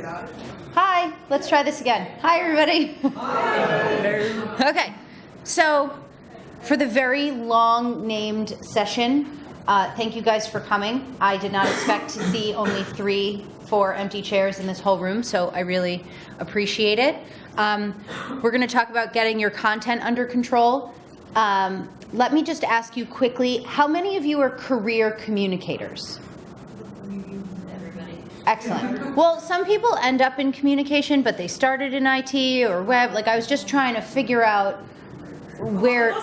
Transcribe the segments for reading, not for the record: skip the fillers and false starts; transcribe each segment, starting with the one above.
Hi, let's try this again. Hi, everybody. Hi. Okay, so for the very long named session, thank you guys for coming. I did not expect to see only 3-4 empty chairs in this whole room, so I really appreciate it. We're going to talk about getting your content under control. Let me just ask you quickly, how many of you are career communicators? Excellent. Well, some people end up in communication, but they started in IT or web. Like, I was just trying to figure out where...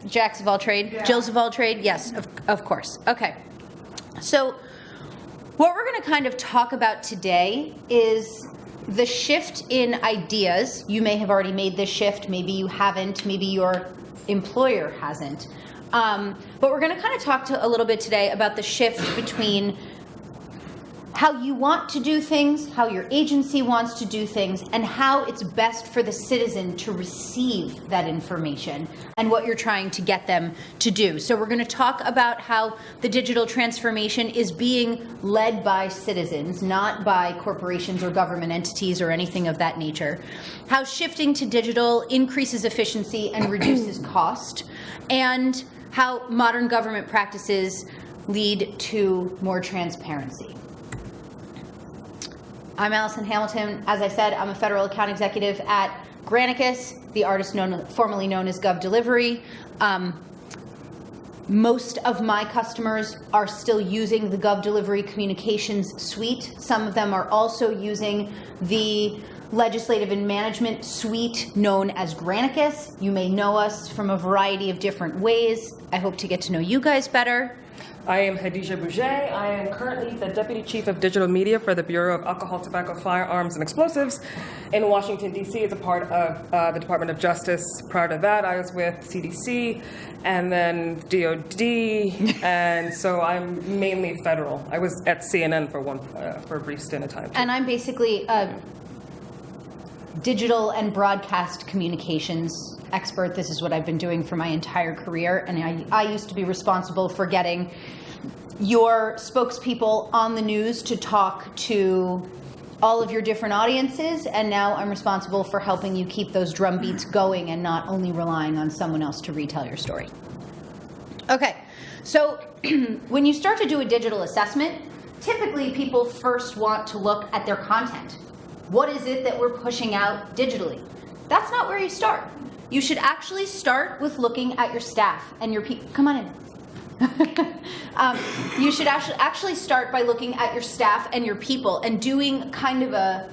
Jacks of all trade, Jills of all trade, yes, of course. Okay. So what we're going to kind of talk about today is the shift in ideas. You may have already made this shift, maybe you haven't, maybe your employer hasn't. But we're going to kind of talk a little bit today about the shift between how you want to do things, how your agency wants to do things, and how it's best for the citizen to receive that information and what you're trying to get them to do. So we're going to talk about how the digital transformation is being led by citizens, not by corporations or government entities or anything of that nature. How shifting to digital increases efficiency and reduces cost, and how modern government practices lead to more transparency. I'm Allison Hamilton. As I said, I'm a federal account executive at Granicus, the artist formerly known as GovDelivery. Most of my customers are still using the GovDelivery communications suite. Some of them are also using the legislative and management suite known as Granicus. You may know us from a variety of different ways. I hope to get to know you guys better. I am Hadiza Buge. I am currently the Deputy Chief of Digital Media for the Bureau of Alcohol, Tobacco, Firearms, and Explosives in Washington, D.C. as a part of the Department of Justice. Prior to that, I was with CDC and then DOD, and so I'm mainly federal. I was at CNN for a brief stint of time. And I'm basically a digital and broadcast communications expert. This is what I've been doing for my entire career, and I used to be responsible for getting your spokespeople on the news to talk to all of your different audiences, and now I'm responsible for helping you keep those drum beats going and not only relying on someone else to retell your story. Okay, so when you start to do a digital assessment, typically people first want to look at their content. What is it that we're pushing out digitally? That's not where you start. You should actually start with looking at your staff and your people. Come on in. You should actually start by looking at your staff and your people and doing kind of a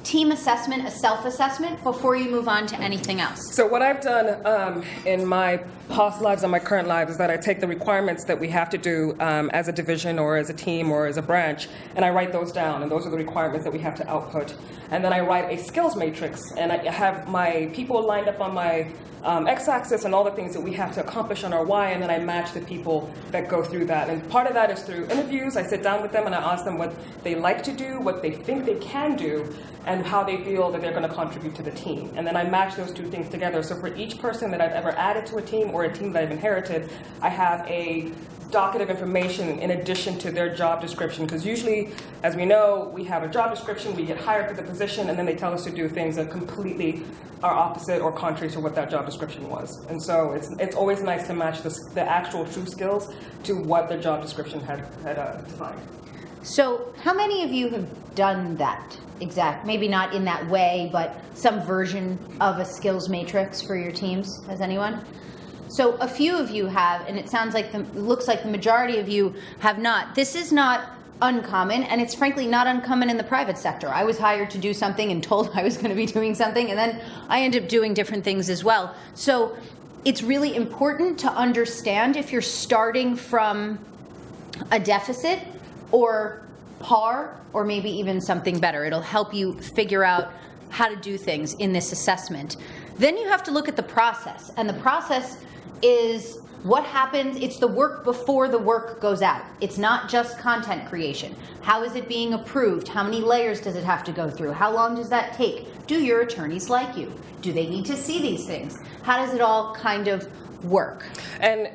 team assessment, a self-assessment, before you move on to anything else. So what I've done in my past lives and my current lives is that I take the requirements that we have to do as a division or as a team or as a branch, and I write those down, and those are the requirements that we have to output. And then I write a skills matrix, and I have my people lined up on my x-axis and all the things that we have to accomplish on our y, and then I match the people that go through that. And part of that is through interviews. I sit down with them and I ask them what they like to do, what they think they can do, and how they feel that they're going to contribute to the team. And then I match those two things together. So for each person that I've ever added to a team or a team that I've inherited, I have a docket of information in addition to their job description, because usually, as we know, we have a job description, we get hired for the position, and then they tell us to do things that completely are opposite or contrary to what that job description was. And so it's always nice to match the actual true skills to what the job description had defined. So how many of you have done that exact, maybe not in that way, but some version of a skills matrix for your teams? Has anyone? So a few of you have, and it sounds like it looks like the majority of you have not. This is not uncommon, and it's frankly not uncommon in the private sector. I was hired to do something and told I was going to be doing something, and then I ended up doing different things as well. So it's really important to understand if you're starting from a deficit or par, or maybe even something better. It'll help you figure out how to do things in this assessment. Then you have to look at the process, and the process is what happens. It's the work before the work goes out. It's not just content creation. How is it being approved? How many layers does it have to go through? How long does that take? Do your attorneys like you? Do they need to see these things? How does it all kind of work? And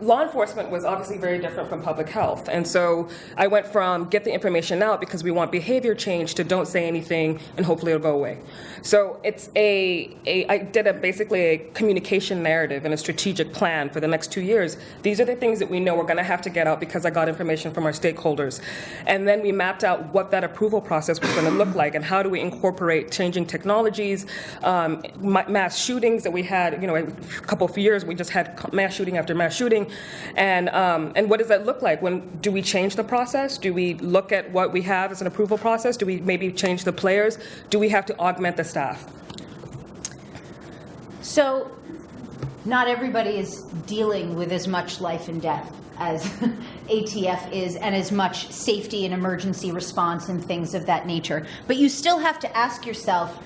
law enforcement was obviously very different from public health. And so I went from get the information out because we want behavior change to don't say anything and hopefully it'll go away. So it's I did basically a communication narrative and a strategic plan for the next 2 years. These are the things that we know we're going to have to get out because I got information from our stakeholders. And then we mapped out what that approval process was going to look like and how do we incorporate changing technologies, mass shootings that we had, a couple of years, we just had mass shooting after mass shooting. And what does that look like? Do we change the process? Do we look at what we have as an approval process? Do we maybe change the players? Do we have to augment the staff? So not everybody is dealing with as much life and death as ATF is, and as much safety and emergency response and things of that nature. But you still have to ask yourself,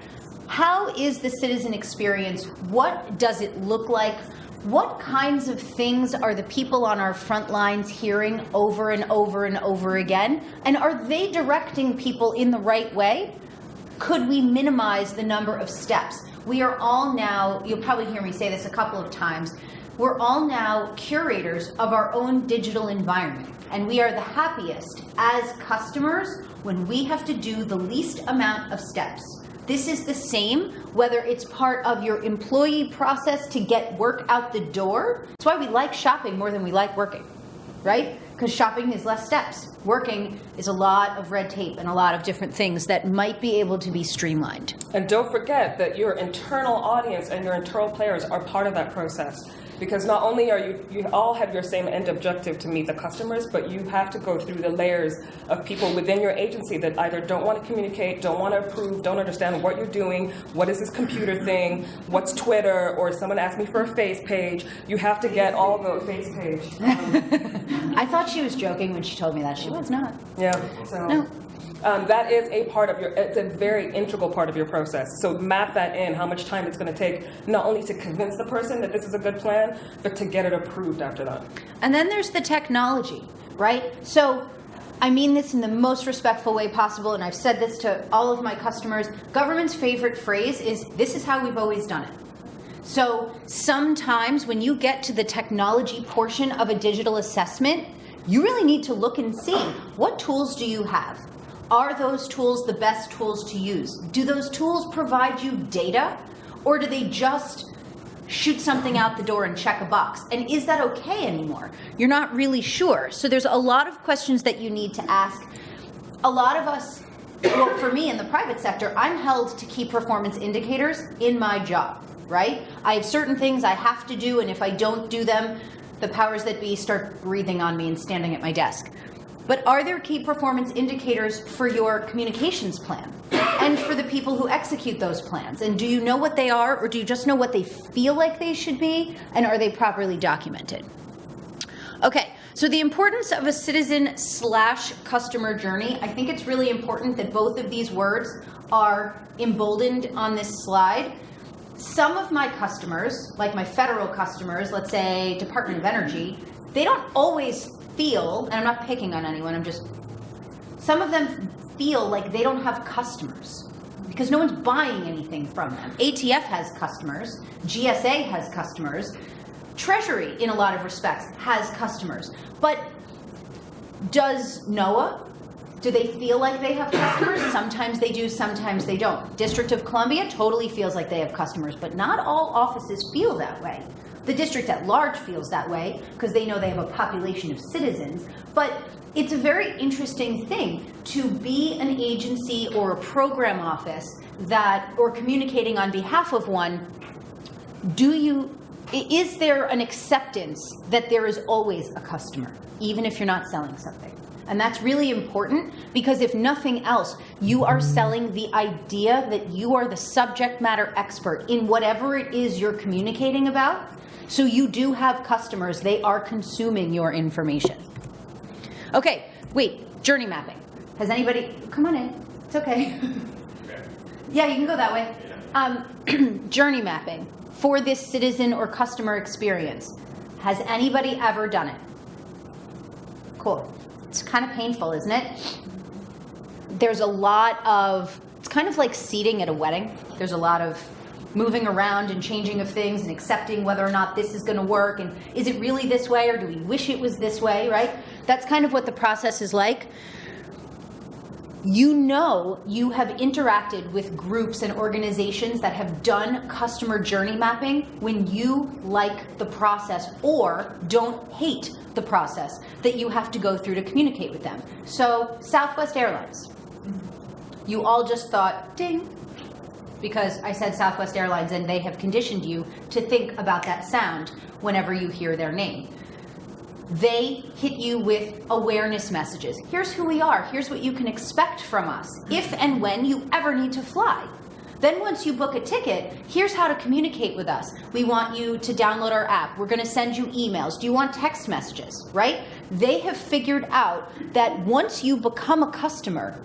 how is the citizen experience? What does it look like? What kinds of things are the people on our front lines hearing over and over and over again? And are they directing people in the right way? Could we minimize the number of steps? We are all now, you'll probably hear me say this a couple of times, we're all now curators of our own digital environment. And we are the happiest as customers when we have to do the least amount of steps. This is the same whether it's part of your employee process to get work out the door. That's why we like shopping more than we like working, right? Because shopping is less steps. Working is a lot of red tape and a lot of different things that might be able to be streamlined. And don't forget that your internal audience and your internal players are part of that process. Because not only are you all have your same end objective to meet the customers, but you have to go through the layers of people within your agency that either don't want to communicate, don't want to approve, don't understand what you're doing, what is this computer thing, what's Twitter, or someone asked me for a face page. You have to get all the face page. I thought she was joking when she told me that. She was not. Yeah. So. No. That is a part of it's a very integral part of your process. So map that in, how much time it's going to take, not only to convince the person that this is a good plan, but to get it approved after that. And then there's the technology, right? So I mean this in the most respectful way possible, and I've said this to all of my customers. Government's favorite phrase is, this is how we've always done it. So sometimes when you get to the technology portion of a digital assessment, you really need to look and see, what tools do you have? Are those tools the best tools to use? Do those tools provide you data, or do they just shoot something out the door and check a box? And is that okay anymore? You're not really sure. So there's a lot of questions that you need to ask. A lot of us, well, for me in the private sector, I'm held to key performance indicators in my job, right? I have certain things I have to do, and if I don't do them, the powers that be start breathing on me and standing at my desk. But are there key performance indicators for your communications plan and for the people who execute those plans? And do you know what they are, or do you just know what they feel like they should be? And are they properly documented? Okay, so the importance of a citizen/customer journey, I think it's really important that both of these words are emboldened on this slide. Some of my customers, like my federal customers, let's say Department of Energy, they don't always feel, and I'm not picking on anyone, some of them feel like they don't have customers because no one's buying anything from them. ATF has customers, GSA has customers, Treasury, in a lot of respects, has customers. But does NOAA? Do they feel like they have customers? Sometimes they do, sometimes they don't. District of Columbia totally feels like they have customers, but not all offices feel that way. The district at large feels that way because they know they have a population of citizens. But it's a very interesting thing to be an agency or a program office or communicating on behalf of one. Is there an acceptance that there is always a customer, even if you're not selling something? And that's really important because if nothing else, you are selling the idea that you are the subject matter expert in whatever it is you're communicating about. So you do have customers. They are consuming your information. Okay, wait, journey mapping. Has anybody, come on in, it's okay. Yeah, you can go that way. Journey mapping for this citizen or customer experience. Has anybody ever done it? Cool. It's kind of painful, isn't it? There's a lot of, it's kind of like seating at a wedding. There's a lot of moving around and changing of things and accepting whether or not this is going to work, and is it really this way, or do we wish it was this way, right? That's kind of what the process is like. You know you have interacted with groups and organizations that have done customer journey mapping when you like the process or don't hate the process that you have to go through to communicate with them. So Southwest Airlines, you all just thought, ding, because I said Southwest Airlines, and they have conditioned you to think about that sound whenever you hear their name. They hit you with awareness messages. Here's who we are. Here's what you can expect from us if and when you ever need to fly. Then once you book a ticket, here's how to communicate with us. We want you to download our app. We're going to send you emails. Do you want text messages, right? They have figured out that once you become a customer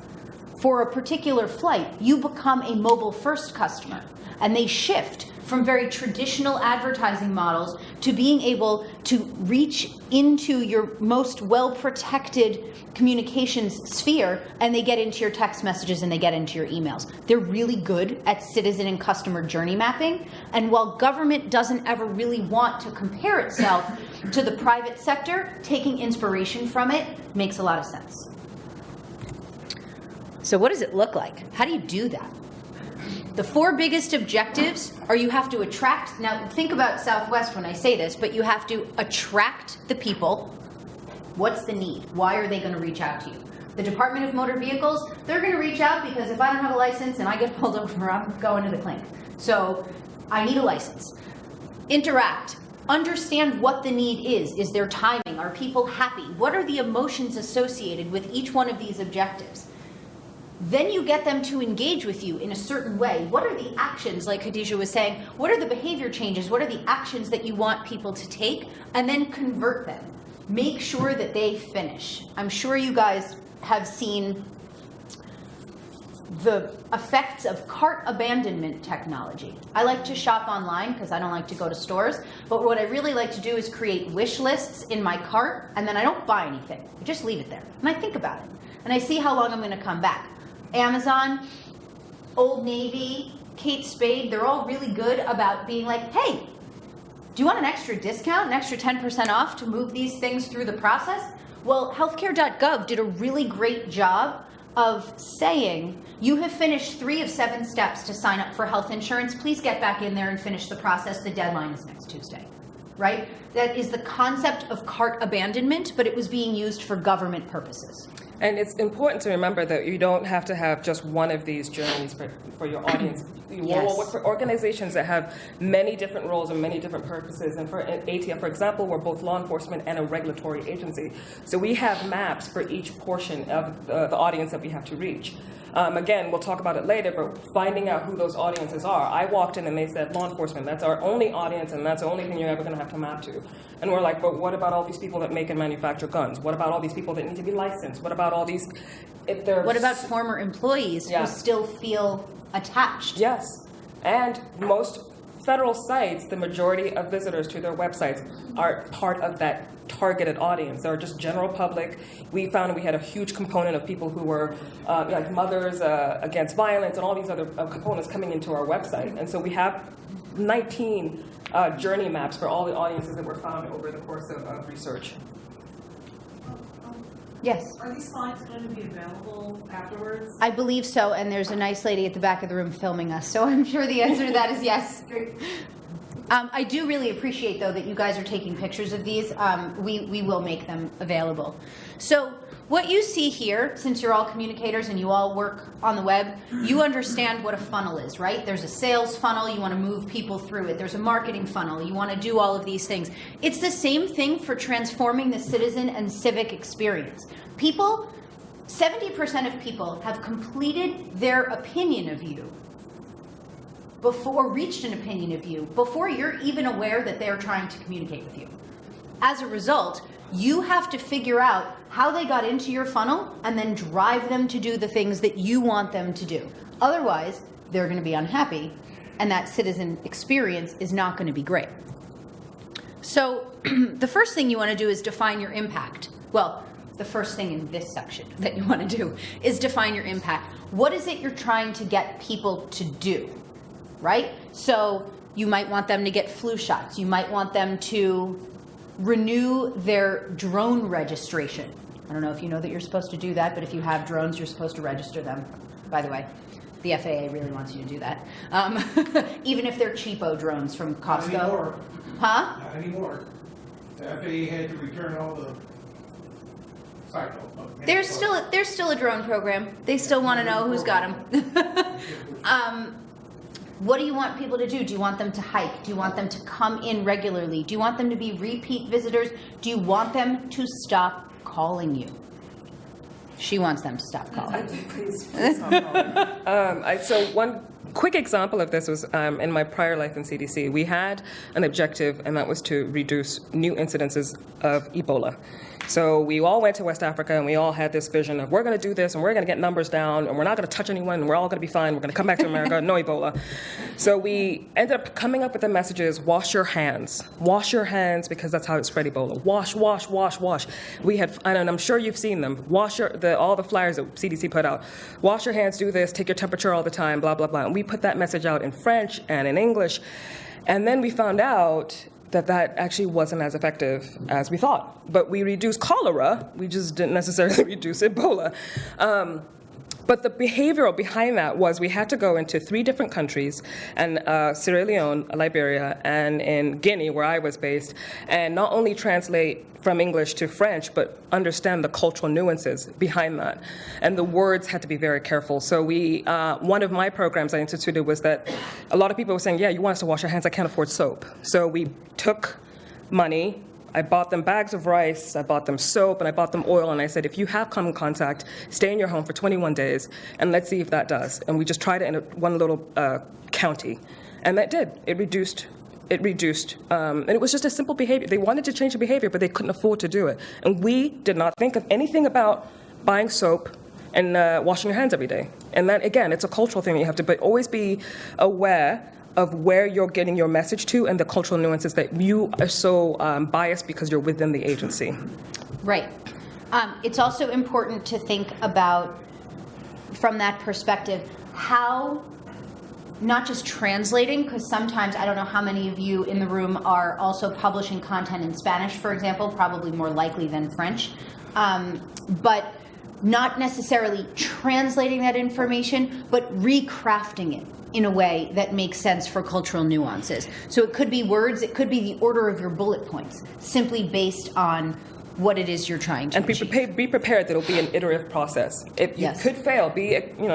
for a particular flight, you become a mobile-first customer. And they shift from very traditional advertising models to being able to reach into your most well-protected communications sphere, and they get into your text messages and they get into your emails. They're really good at citizen and customer journey mapping, and while government doesn't ever really want to compare itself to the private sector, taking inspiration from it makes a lot of sense. So what does it look like? How do you do that? The 4 biggest objectives are you have to attract, now think about Southwest when I say this, but you have to attract the people. What's the need? Why are they going to reach out to you? The Department of Motor Vehicles, they're going to reach out because if I don't have a license and I get pulled over, I'm going to the clink. So I need a license. Interact. Understand what the need is. Is there timing? Are people happy? What are the emotions associated with each one of these objectives? Then you get them to engage with you in a certain way. What are the actions, like Hadiza was saying, what are the behavior changes? What are the actions that you want people to take? And then convert them. Make sure that they finish. I'm sure you guys have seen the effects of cart abandonment technology. I like to shop online because I don't like to go to stores, but what I really like to do is create wish lists in my cart, and then I don't buy anything. I just leave it there, and I think about it, and I see how long I'm going to come back. Amazon, Old Navy, Kate Spade, they're all really good about being like, hey, do you want an extra discount, an extra 10% off to move these things through the process? Well, healthcare.gov did a really great job of saying, you have finished 3 of 7 steps to sign up for health insurance. Please get back in there and finish the process. The deadline is next Tuesday, right? That is the concept of cart abandonment, but it was being used for government purposes. And it's important to remember that you don't have to have just one of these journeys for your audience. Yes. We'll work for organizations that have many different roles and many different purposes. And for ATF, for example, we're both law enforcement and a regulatory agency. So we have maps for each portion of the audience that we have to reach. Again, we'll talk about it later, but finding out who those audiences are. I walked in and they said, law enforcement, that's our only audience and that's the only thing you're ever going to have to map to. And we're like, but what about all these people that make and manufacture guns? What about all these people that need to be licensed? What about all these, if they're... What about former employees who still feel attached? Yes, and most federal sites, the majority of visitors to their websites are part of that targeted audience. They're just general public. We found we had a huge component of people who were like mothers against violence and all these other components coming into our website. And so we have 19 journey maps for all the audiences that were found over the course of research. Yes. Are these slides going to be available afterwards? I believe so, and there's a nice lady at the back of the room filming us, so I'm sure the answer to that is yes. I do really appreciate, though, that you guys are taking pictures of these. We will make them available. So what you see here, since you're all communicators and you all work on the web, you understand what a funnel is, right? There's a sales funnel. You want to move people through it. There's a marketing funnel. You want to do all of these things. It's the same thing for transforming the citizen and civic experience. People, 70% of people have completed their opinion of you before, reached an opinion of you, before you're even aware that they're trying to communicate with you. As a result, you have to figure out how they got into your funnel and then drive them to do the things that you want them to do. Otherwise, they're going to be unhappy, and that citizen experience is not going to be great. So the first thing you want to do is define your impact. Well, the first thing in this section that you want to do is define your impact. What is it you're trying to get people to do? right? So you might want them to get flu shots. You might want them to renew their drone registration. I don't know if you know that you're supposed to do that, but if you have drones, you're supposed to register them, by the way. The FAA really wants you to do that. Even if they're cheapo drones from Costco. Not anymore. Huh? Not anymore. The FAA had to return all the cycles. There's still a drone program. They still want to know who's got them. What do you want people to do? Do you want them to hike? Do you want them to come in regularly? Do you want them to be repeat visitors? Do you want them to stop calling you? She wants them to stop calling. Please stop calling. So one quick example of this was in my prior life in CDC. We had an objective, and that was to reduce new incidences of Ebola. So we all went to West Africa, and we all had this vision of we're going to do this, and we're going to get numbers down, and we're not going to touch anyone, and we're all going to be fine. We're going to come back to America, no Ebola. So we ended up coming up with the messages, wash your hands, because that's how it spread Ebola. Wash, wash, wash, wash. We had, and I'm sure you've seen them, all the flyers that CDC put out. Wash your hands, do this, take your temperature all the time, blah, blah, blah. And we put that message out in French and in English. And then we found out that actually wasn't as effective as we thought. But we reduced cholera, we just didn't necessarily reduce Ebola. But the behavioral behind that was we had to go into 3 different countries, and Sierra Leone, Liberia, and in Guinea, where I was based, and not only translate from English to French, but understand the cultural nuances behind that. And the words had to be very careful. So one of my programs I instituted was that a lot of people were saying, yeah, you want us to wash our hands, I can't afford soap. So we took money, I bought them bags of rice, I bought them soap, and I bought them oil, and I said, if you have come in contact, stay in your home for 21 days, and let's see if that does. And we just tried it in one little county, and that did. It reduced, and it was just a simple behavior. They wanted to change the behavior, but they couldn't afford to do it. And we did not think of anything about buying soap and washing your hands every day. And that, again, it's a cultural thing that you have to, but always be aware of where you're getting your message to and the cultural nuances that you are so biased because you're within the agency. Right. It's also important to think about, from that perspective, how not just translating, because sometimes, I don't know how many of you in the room are also publishing content in Spanish, for example, probably more likely than French, but not necessarily translating that information, but recrafting it in a way that makes sense for cultural nuances. So it could be words, it could be the order of your bullet points, simply based on what it is you're trying to achieve. And be prepared that it'll be an iterative process. If you could fail,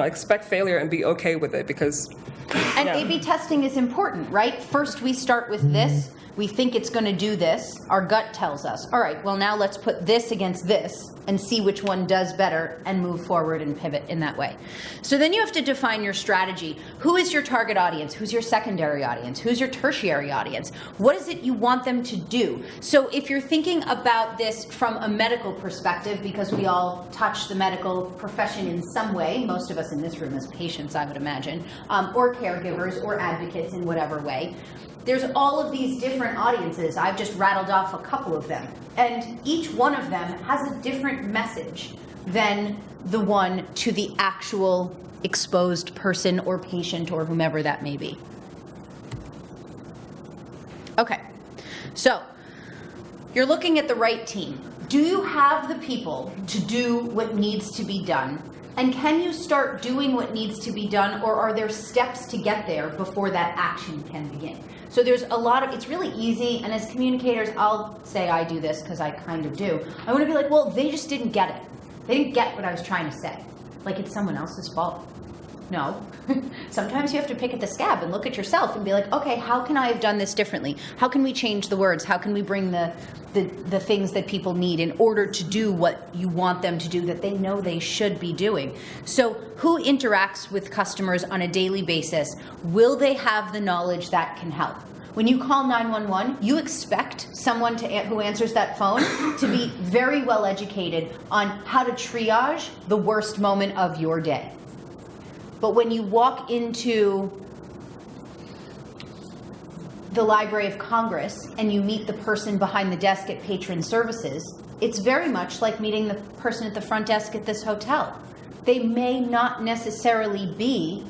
expect failure and be okay with it, because And A/B testing is important, right? First, we start with this. We think it's going to do this. Our gut tells us, all right, well, now let's put this against this and see which one does better and move forward and pivot in that way. So then you have to define your strategy. Who is your target audience? Who's your secondary audience? Who's your tertiary audience? What is it you want them to do? So if you're thinking about this from a medical perspective, because we all touch the medical profession in some way, most of us in this room as patients, I would imagine, or caregivers or advocates in whatever way, there's all of these different audiences. I've just rattled off a couple of them. And each one of them has a different message than the one to the actual exposed person or patient or whomever that may be. Okay, so you're looking at the right team. Do you have the people to do what needs to be done? And can you start doing what needs to be done, or are there steps to get there before that action can begin? So there's a lot of, it's really easy, and as communicators, I'll say I do this because I kind of do. I want to be like, well, they just didn't get it. They didn't get what I was trying to say. Like it's someone else's fault. No. Sometimes you have to pick at the scab and look at yourself and be like, okay, how can I have done this differently? How can we change the words? How can we bring the things that people need in order to do what you want them to do that they know they should be doing? So who interacts with customers on a daily basis? Will they have the knowledge that can help? When you call 911, you expect someone who answers that phone to be very well educated on how to triage the worst moment of your day. But when you walk into the Library of Congress and you meet the person behind the desk at Patron Services, it's very much like meeting the person at the front desk at this hotel. They may not necessarily be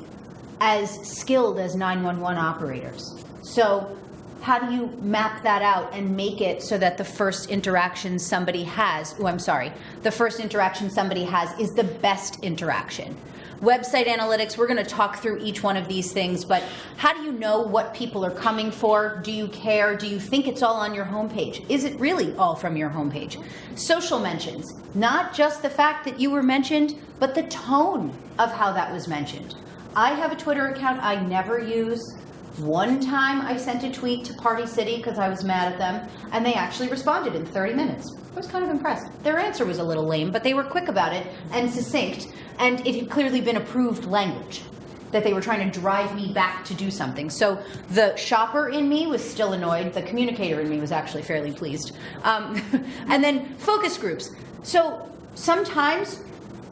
as skilled as 911 operators. So how do you map that out and make it so that the first interaction somebody has, the first interaction somebody has is the best interaction? Website analytics, we're going to talk through each one of these things, but how do you know what people are coming for? Do you care? Do you think it's all on your homepage? Is it really all from your homepage? Social mentions, not just the fact that you were mentioned, but the tone of how that was mentioned. I have a Twitter account I never use. One time I sent a tweet to Party City because I was mad at them, and they actually responded in 30 minutes. I was kind of impressed. Their answer was a little lame, but they were quick about it and succinct, and it had clearly been approved language, that they were trying to drive me back to do something. So the shopper in me was still annoyed. The communicator in me was actually fairly pleased. And then focus groups. So sometimes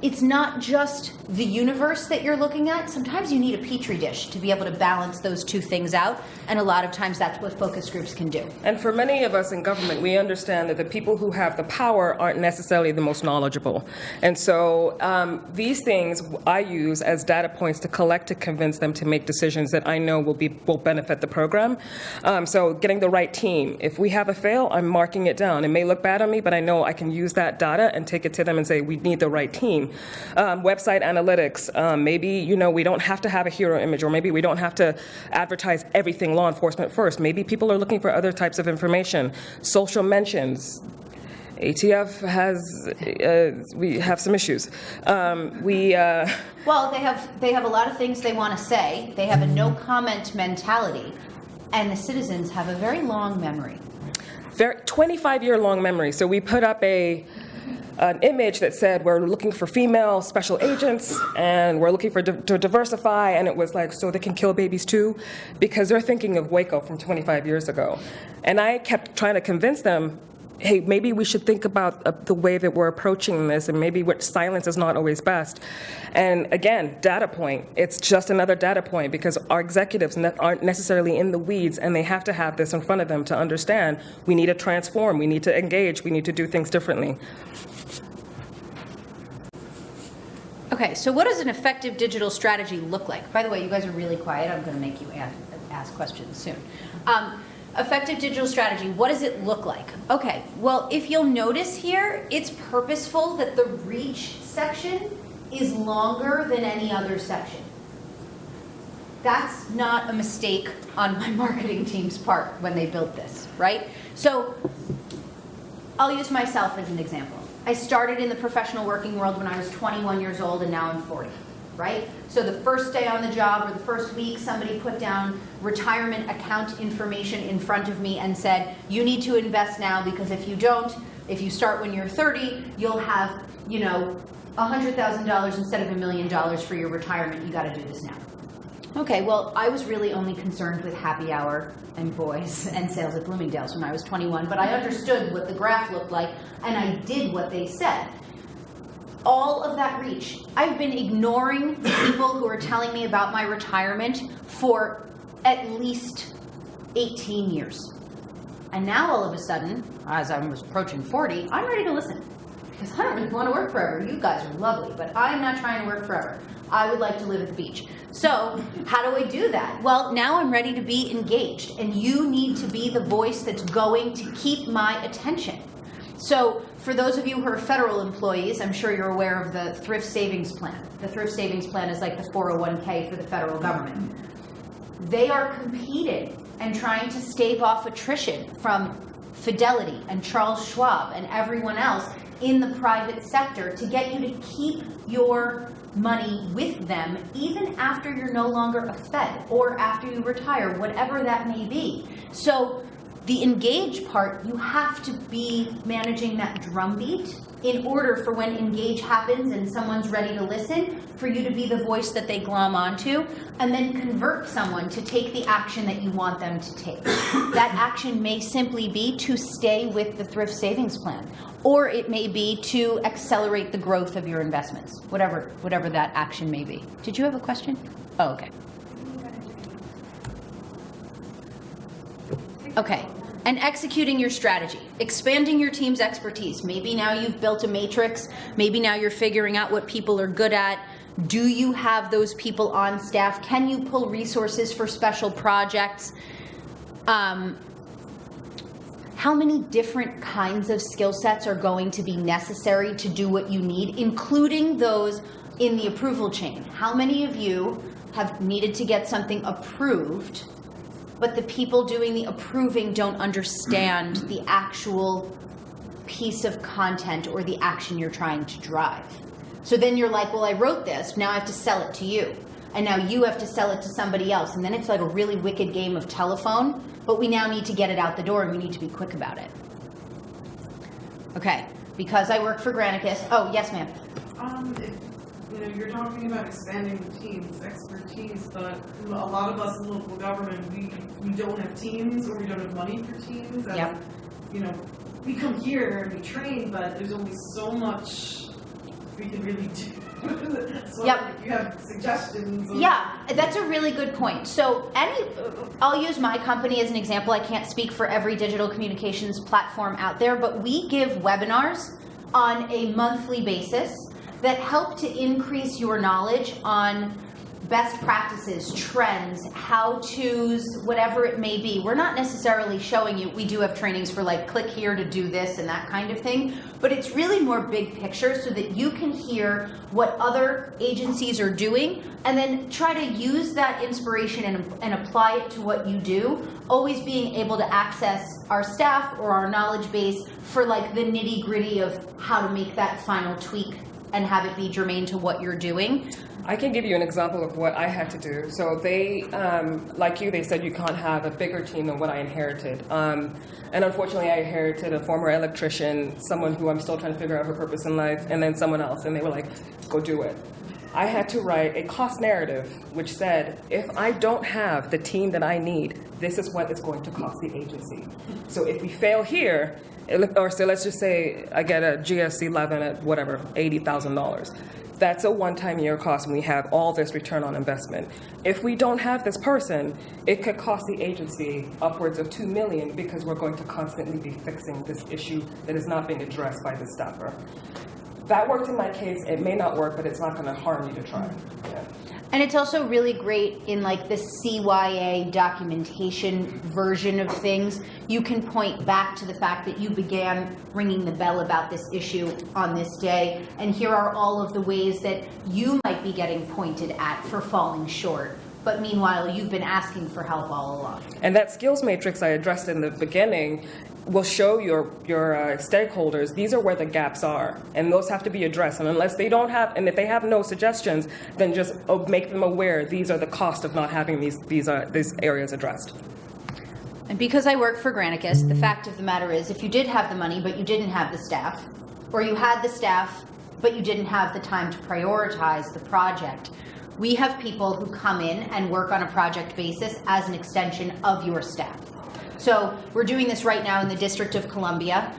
it's not just the universe that you're looking at. Sometimes you need a petri dish to be able to balance those two things out, and a lot of times that's what focus groups can do. And for many of us in government, we understand that the people who have the power aren't necessarily the most knowledgeable. And so these things I use as data points to collect to convince them to make decisions that I know will benefit the program. So getting the right team. If we have a fail, I'm marking it down. It may look bad on me, but I know I can use that data and take it to them and say, we need the right team. Website analytics, maybe, we don't have to have a hero image, or maybe we don't have to advertise everything law enforcement first. Maybe people are looking for other types of information. Social mentions. ATF we have some issues. Well, they have a lot of things they want to say. They have a no comment mentality, and the citizens have a very long memory. 25-year long memory. So we put up an image that said we're looking for female special agents and we're looking to diversify, and it was like, so they can kill babies too, because they're thinking of Waco from 25 years ago. And I kept trying to convince them, hey, maybe we should think about the way that we're approaching this, and maybe silence is not always best. And again, data point, it's just another data point, because our executives aren't necessarily in the weeds, and they have to have this in front of them to understand we need to transform, we need to engage, we need to do things differently. Okay, so what does an effective digital strategy look like? By the way, you guys are really quiet. I'm going to make you ask questions soon. Effective digital strategy, what does it look like? Okay, well, if you'll notice here, it's purposeful that the reach section is longer than any other section. That's not a mistake on my marketing team's part when they built this, right? So I'll use myself as an example. I started in the professional working world when I was 21 years old, and now I'm 40, right? So the first day on the job or the first week, somebody put down retirement account information in front of me and said, you need to invest now, because if you don't, if you start when you're 30, you'll have, $100,000 instead of $1 million for your retirement. You got to do this now. Okay, well, I was really only concerned with happy hour and boys and sales at Bloomingdale's when I was 21, but I understood what the graph looked like, and I did what they said. All of that reach. I've been ignoring the people who are telling me about my retirement for at least 18 years. And now all of a sudden, as I was approaching 40, I'm ready to listen. Because I don't really want to work forever. You guys are lovely, but I'm not trying to work forever. I would like to live at the beach. So how do I do that? Well, now I'm ready to be engaged, and you need to be the voice that's going to keep my attention. So for those of you who are federal employees, I'm sure you're aware of the Thrift Savings Plan. The Thrift Savings Plan is like the 401k for the federal government. They are competing and trying to stave off attrition from Fidelity and Charles Schwab and everyone else in the private sector to get you to keep your money with them even after you're no longer a Fed or after you retire, whatever that may be. So the engage part, you have to be managing that drumbeat in order for when engage happens and someone's ready to listen, for you to be the voice that they glom onto, and then convert someone to take the action that you want them to take. That action may simply be to stay with the Thrift Savings Plan, or it may be to accelerate the growth of your investments, whatever that action may be. Did you have a question? Oh, okay. Okay. And executing your strategy, expanding your team's expertise. Maybe now you've built a matrix. Maybe now you're figuring out what people are good at. Do you have those people on staff? Can you pull resources for special projects? How many different kinds of skill sets are going to be necessary to do what you need, including those in the approval chain? How many of you have needed to get something approved, but the people doing the approving don't understand the actual piece of content or the action you're trying to drive? So then you're like, well, I wrote this, now I have to sell it to you. And now you have to sell it to somebody else. And then it's like a really wicked game of telephone, but we now need to get it out the door and we need to be quick about it. Okay, because I work for Granicus. Oh, yes, ma'am. You're talking about expanding the teams, expertise, but a lot of us in local government, we don't have teams, or we don't have money for teams. And, Yep. We come here and we train, but there's only so much we can really do. So Yep. if you have suggestions. Yeah, that's a really good point. So I'll use my company as an example. I can't speak for every digital communications platform out there, but we give webinars on a monthly basis that help to increase your knowledge on best practices, trends, how-tos, whatever it may be. We're not necessarily showing you, we do have trainings for like, click here to do this and that kind of thing, but it's really more big picture so that you can hear what other agencies are doing and then try to use that inspiration and apply it to what you do, always being able to access our staff or our knowledge base for like the nitty-gritty of how to make that final tweak and have it be germane to what you're doing. I can give you an example of what I had to do. So they, like you, they said you can't have a bigger team than what I inherited. And unfortunately, I inherited a former electrician, someone who I'm still trying to figure out her purpose in life, and then someone else, and they were like, go do it. I had to write a cost narrative which said, if I don't have the team that I need, this is what it's going to cost the agency. So if we fail here, or so let's just say I get a GS11 at whatever, $80,000. That's a one-time year cost when we have all this return on investment. If we don't have this person, it could cost the agency upwards of $2 million because we're going to constantly be fixing this issue that is not being addressed by the staffer. That worked in my case. It may not work, but it's not going to harm you to try. Yeah. And it's also really great in like the CYA documentation version of things. You can point back to the fact that you began ringing the bell about this issue on this day, and here are all of the ways that you might be getting pointed at for falling short. But meanwhile, you've been asking for help all along. And that skills matrix I addressed in the beginning will show your stakeholders, these are where the gaps are, and those have to be addressed. And unless they don't have, and if they have no suggestions, then just make them aware these are the cost of not having these areas addressed. And because I work for Granicus, the fact of the matter is, if you did have the money but you didn't have the staff, or you had the staff but you didn't have the time to prioritize the project, we have people who come in and work on a project basis as an extension of your staff. So we're doing this right now in the District of Columbia.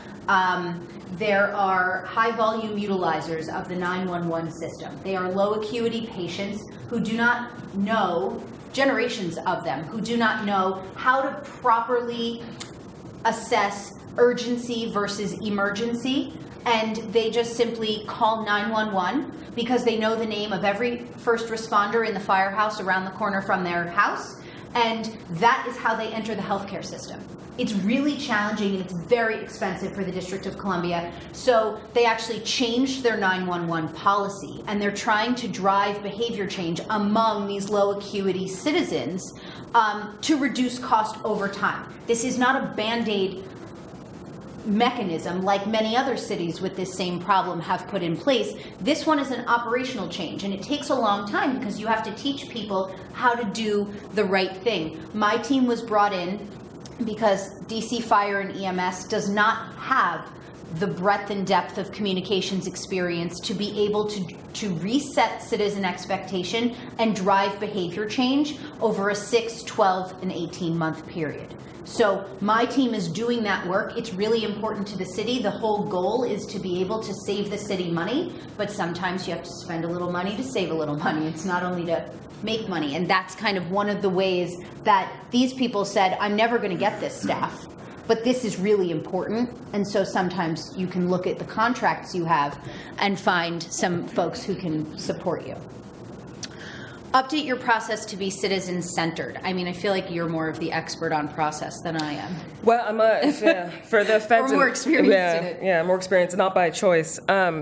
There are high volume utilizers of the 911 system. They are low acuity patients who do not know, generations of them, who do not know how to properly assess urgency versus emergency. And they just simply call 911 because they know the name of every first responder in the firehouse around the corner from their house. And that is how they enter the healthcare system. It's really challenging and it's very expensive for the District of Columbia. So they actually changed their 911 policy, and they're trying to drive behavior change among these low acuity citizens to reduce cost over time. This is not a Band-Aid mechanism like many other cities with this same problem have put in place. This one is an operational change, and it takes a long time because you have to teach people how to do the right thing. My team was brought in because DC Fire and EMS does not have the breadth and depth of communications experience to be able to reset citizen expectation and drive behavior change over a 6, 12, and 18-month period. So my team is doing that work. It's really important to the city. The whole goal is to be able to save the city money, but sometimes you have to spend a little money to save a little money. It's not only to make money, and that's kind of one of the ways that these people said, I'm never going to get this staff, but this is really important. And so sometimes you can look at the contracts you have and find some folks who can support you. Update your process to be citizen-centered. I mean, I feel like you're more of the expert on process than I am. Well, for the feds. Or more experienced in it. Yeah, more experienced, not by choice.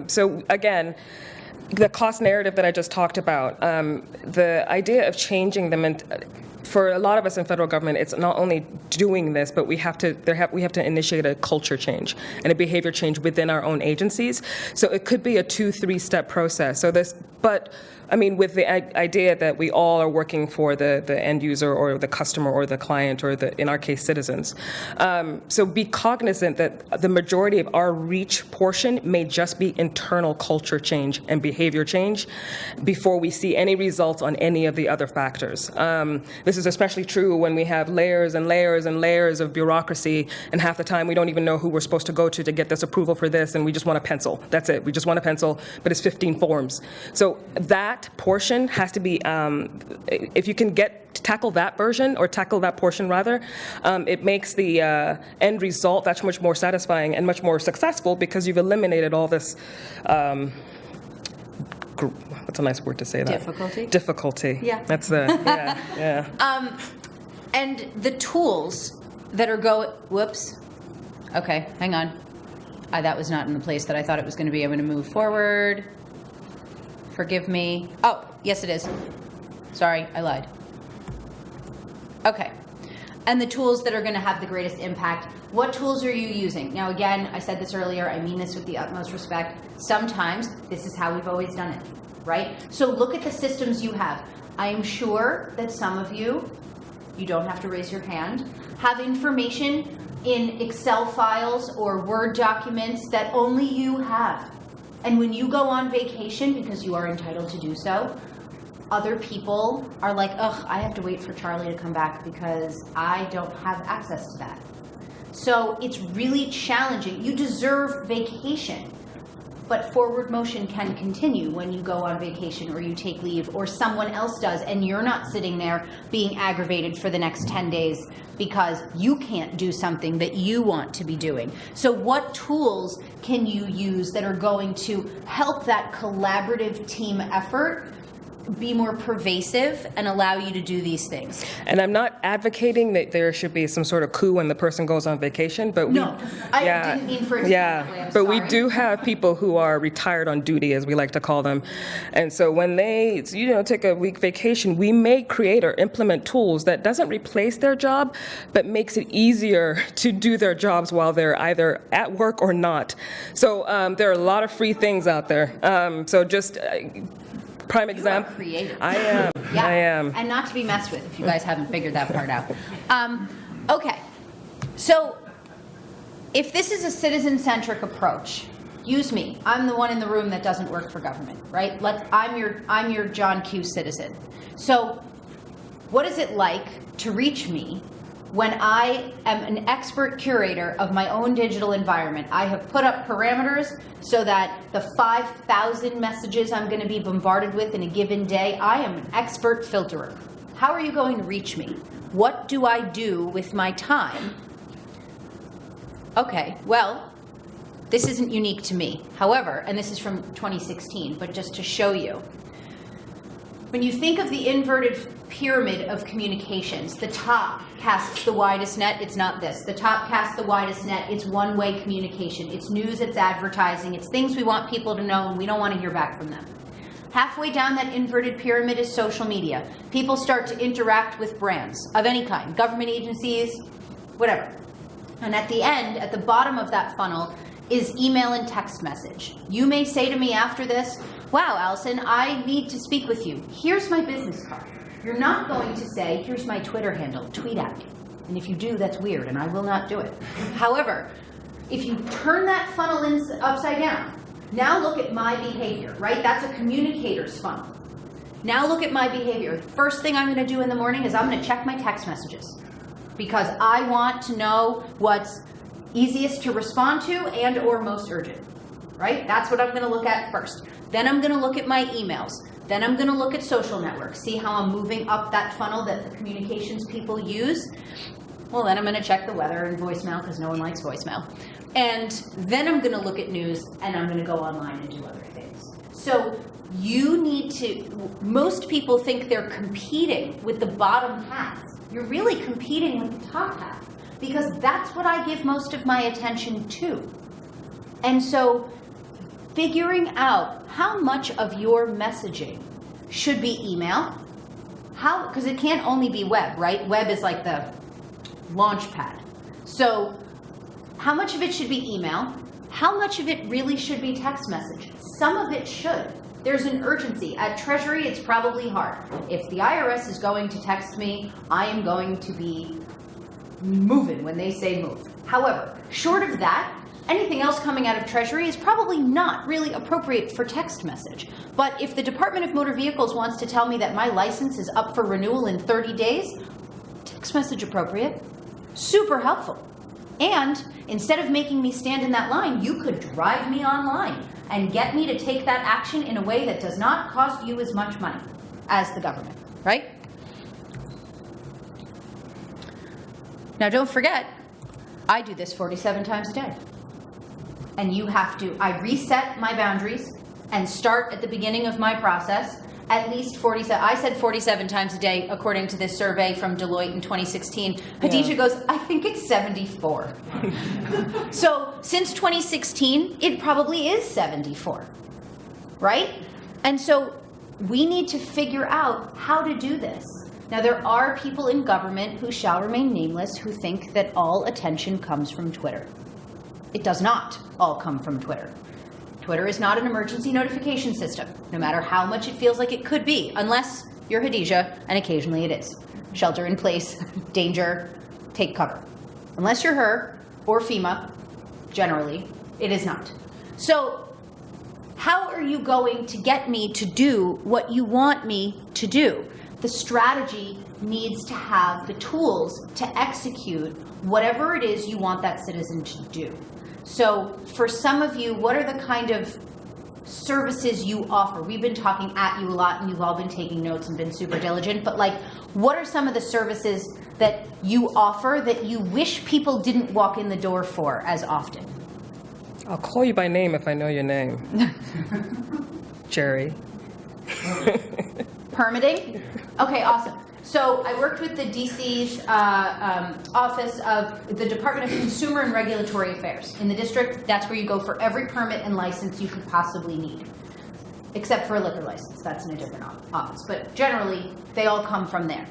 So again, the cost narrative that I just talked about, the idea of changing them, and for a lot of us in federal government, it's not only doing this, but we have to initiate a culture change and a behavior change within our own agencies. So it could be a 2-3-step process. But I mean, with the idea that we all are working for the end user or the customer or the client or in our case, citizens. So be cognizant that the majority of our reach portion may just be internal culture change and behavior change before we see any results on any of the other factors. This is especially true when we have layers and layers and layers of bureaucracy, and half the time we don't even know who we're supposed to go to get this approval for this, and we just want a pencil. That's it. We just want a pencil, but it's 15 forms. So that portion has to be, if you can tackle that portion rather, it makes the end result that much more satisfying and much more successful because you've eliminated all this, what's a nice word to say that? Difficulty. Yeah. That's yeah. And the tools that are whoops. Okay, hang on. That was not in the place that I thought it was going to be. I'm going to move forward. Forgive me. Oh, yes it is. Sorry, I lied. Okay. And the tools that are going to have the greatest impact. What tools are you using? Now, again, I said this earlier. I mean this with the utmost respect. Sometimes this is how we've always done it, right? So look at the systems you have. I am sure that some of you don't have to raise your hand, have information in Excel files or Word documents that only you have. And when you go on vacation, because you are entitled to do so, other people are like, ugh, I have to wait for Charlie to come back because I don't have access to that. So it's really challenging. You deserve vacation, but forward motion can continue when you go on vacation or you take leave or someone else does, and you're not sitting there being aggravated for the next 10 days because you can't do something that you want to be doing. So what tools can you use that are going to help that collaborative team effort be more pervasive and allow you to do these things? And I'm not advocating that there should be some sort of coup when the person goes on vacation, but I didn't mean for it to be that way. I'm but sorry. we do have people who are retired on duty, as we like to call them, and so when they take a week vacation, we may create or implement tools that doesn't replace their job, but makes it easier to do their jobs while they're either at work or not. So there are a lot of free things out there. So just. Prime example. Creative. I am. Yeah. I am. And not to be messed with, if you guys haven't figured that part out. Okay. So if this is a citizen-centric approach, use me. I'm the one in the room that doesn't work for government, right? I'm your John Q. citizen. So what is it like to reach me when I am an expert curator of my own digital environment? I have put up parameters so that the 5,000 messages I'm going to be bombarded with in a given day, I am an expert filterer. How are you going to reach me? What do I do with my time? Okay, well, this isn't unique to me. However, and this is from 2016, but just to show you, when you think of the inverted pyramid of communications, the top casts the widest net. It's not this. The top casts the widest net. It's one-way communication. It's news, it's advertising, it's things we want people to know and we don't want to hear back from them. Halfway down that inverted pyramid is social media. People start to interact with brands of any kind, government agencies, whatever. And at the end, at the bottom of that funnel, is email and text message. You may say to me after this, wow, Allison, I need to speak with you. Here's my business card. You're not going to say, here's my Twitter handle, tweet at me. And if you do, that's weird, and I will not do it. However, if you turn that funnel upside down, now look at my behavior, right? That's a communicator's funnel. Now look at my behavior. The first thing I'm going to do in the morning is I'm going to check my text messages because I want to know what's easiest to respond to and or most urgent, right? That's what I'm going to look at first. Then I'm going to look at my emails. Then I'm going to look at social networks, see how I'm moving up that funnel that the communications people use. Well, then I'm going to check the weather and voicemail because no one likes voicemail. And then I'm going to look at news, and I'm going to go online and do other things. So you need to, most people think they're competing with the bottom half. You're really competing with the top half, because that's what I give most of my attention to. And so figuring out how much of your messaging should be email, because it can't only be web, right? Web is like the launch pad. So how much of it should be email? How much of it really should be text message? Some of it should. There's an urgency. At Treasury, it's probably hard. If the IRS is going to text me, I am going to be moving when they say move. However, short of that, anything else coming out of Treasury is probably not really appropriate for text message. But if the Department of Motor Vehicles wants to tell me that my license is up for renewal in 30 days, text message appropriate, super helpful. And instead of making me stand in that line, you could drive me online and get me to take that action in a way that does not cost you as much money as the government, right? Now, don't forget, I do this 47 times a day. And you have to, I reset my boundaries and start at the beginning of my process at least 47, I said 47 times a day, according to this survey from Deloitte in 2016. Hadiza goes, I think it's 74. So since 2016, it probably is 74, right? And so we need to figure out how to do this. Now, there are people in government who shall remain nameless who think that all attention comes from Twitter. It does not all come from Twitter. Twitter is not an emergency notification system, no matter how much it feels like it could be, unless you're Hadiza, and occasionally it is. Shelter in place, danger, take cover. Unless you're her, or FEMA, generally, it is not. So how are you going to get me to do what you want me to do? The strategy needs to have the tools to execute whatever it is you want that citizen to do. So for some of you, what are the kind of services you offer? We've been talking at you a lot, and you've all been taking notes and been super diligent, but like, what are some of the services that you offer that you wish people didn't walk in the door for as often? I'll call you by name if I know your name. Jerry. Permitting? Okay, awesome. So I worked with the DC's Office of the Department of Consumer and Regulatory Affairs. In the district, that's where you go for every permit and license you could possibly need, except for a liquor license. That's in a different office. But generally, they all come from there.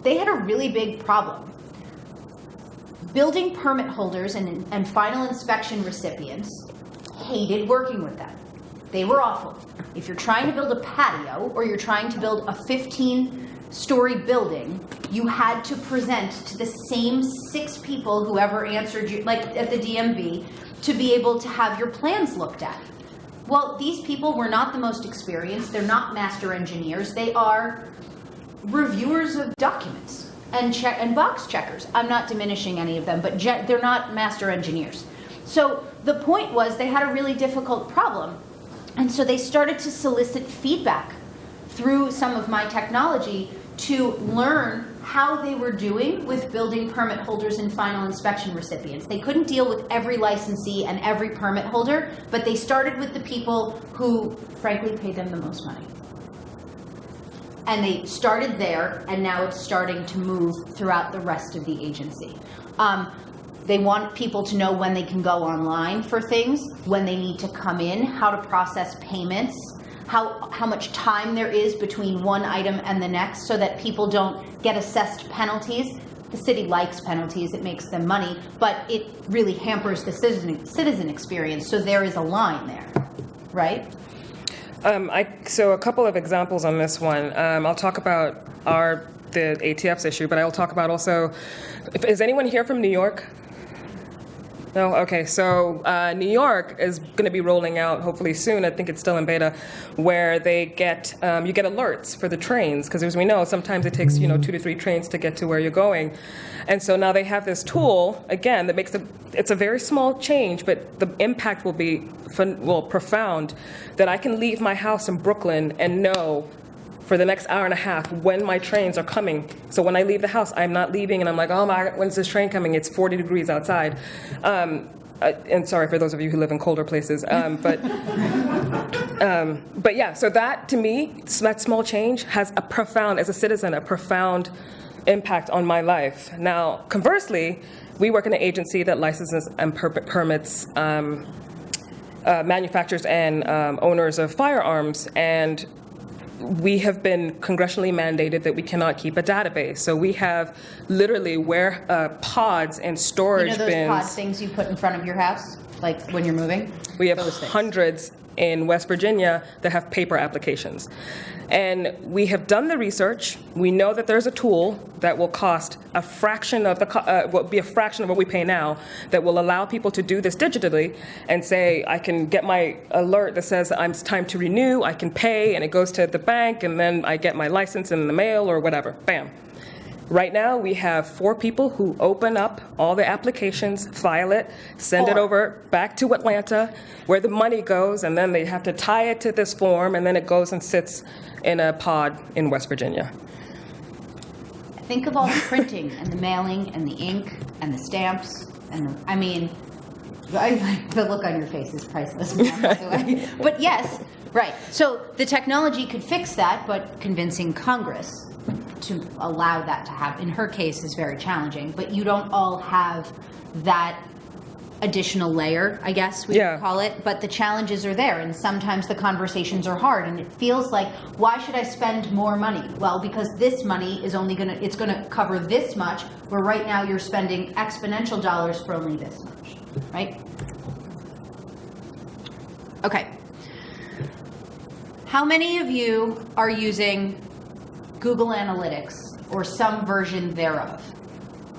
They had a really big problem. Building permit holders and final inspection recipients hated working with them. They were awful. If you're trying to build a patio or you're trying to build a 15-story building, you had to present to the same 6 people, whoever answered you, like at the DMV, to be able to have your plans looked at. Well, these people were not the most experienced. They're not master engineers. They are reviewers of documents and box checkers. I'm not diminishing any of them, but they're not master engineers. So the point was they had a really difficult problem. And so they started to solicit feedback through some of my technology to learn how they were doing with building permit holders and final inspection recipients. They couldn't deal with every licensee and every permit holder, but they started with the people who, frankly, paid them the most money. And they started there, and now it's starting to move throughout the rest of the agency. They want people to know when they can go online for things, when they need to come in, how to process payments, how much time there is between one item and the next, so that people don't get assessed penalties. The city likes penalties, it makes them money, but it really hampers the citizen experience, so there is a line there, right? So a couple of examples on this one. I'll talk about the ATF's issue, but I'll talk about also, is anyone here from New York? No? Okay, so New York is going to be rolling out, hopefully soon, I think it's still in beta, where they get, you get alerts for the trains, because as we know, sometimes it takes, 2 to 3 trains to get to where you're going. And so now they have this tool, again, that makes it's a very small change, but the impact will be, profound, that I can leave my house in Brooklyn and know for the next hour and a half when my trains are coming. So when I leave the house, I'm not leaving and I'm like, oh my, when's this train coming? It's 40 degrees outside. and sorry for those of you who live in colder places, but yeah, so that, to me, that small change has a profound, as a citizen, a profound impact on my life. Now, conversely, we work in an agency that licenses and permits manufacturers and owners of firearms, and we have been congressionally mandated that we cannot keep a database. So we have literally pods and storage You know those bins. pod things you put in front of your house, like when you're moving? We have Those things. hundreds in West Virginia that have paper applications. And we have done the research. We know that there's a tool that will cost a fraction of will be a fraction of what we pay now, that will allow people to do this digitally and say, I can get my alert that says it's time to renew, I can pay, and it goes to the bank, and then I get my license in the mail or whatever, bam. Right now, we have 4 people who open up all the applications, file it, send it 4. over back to Atlanta, where the money goes, and then they have to tie it to this form, and then it goes and sits in a pod in West Virginia. Think of all the printing and the mailing and the ink and the stamps and the look on your face is priceless. By the way. But yes, right. So the technology could fix that, but convincing Congress to allow that to happen, in her case, is very challenging. But you don't all have that additional layer, I guess we would call it, but the challenges are there, and sometimes the conversations are hard, and it feels like, why should I spend more money? Well, because this money is only it's gonna cover this much, where right now you're spending exponential dollars for only this much, right? Okay. How many of you are using Google Analytics or some version thereof?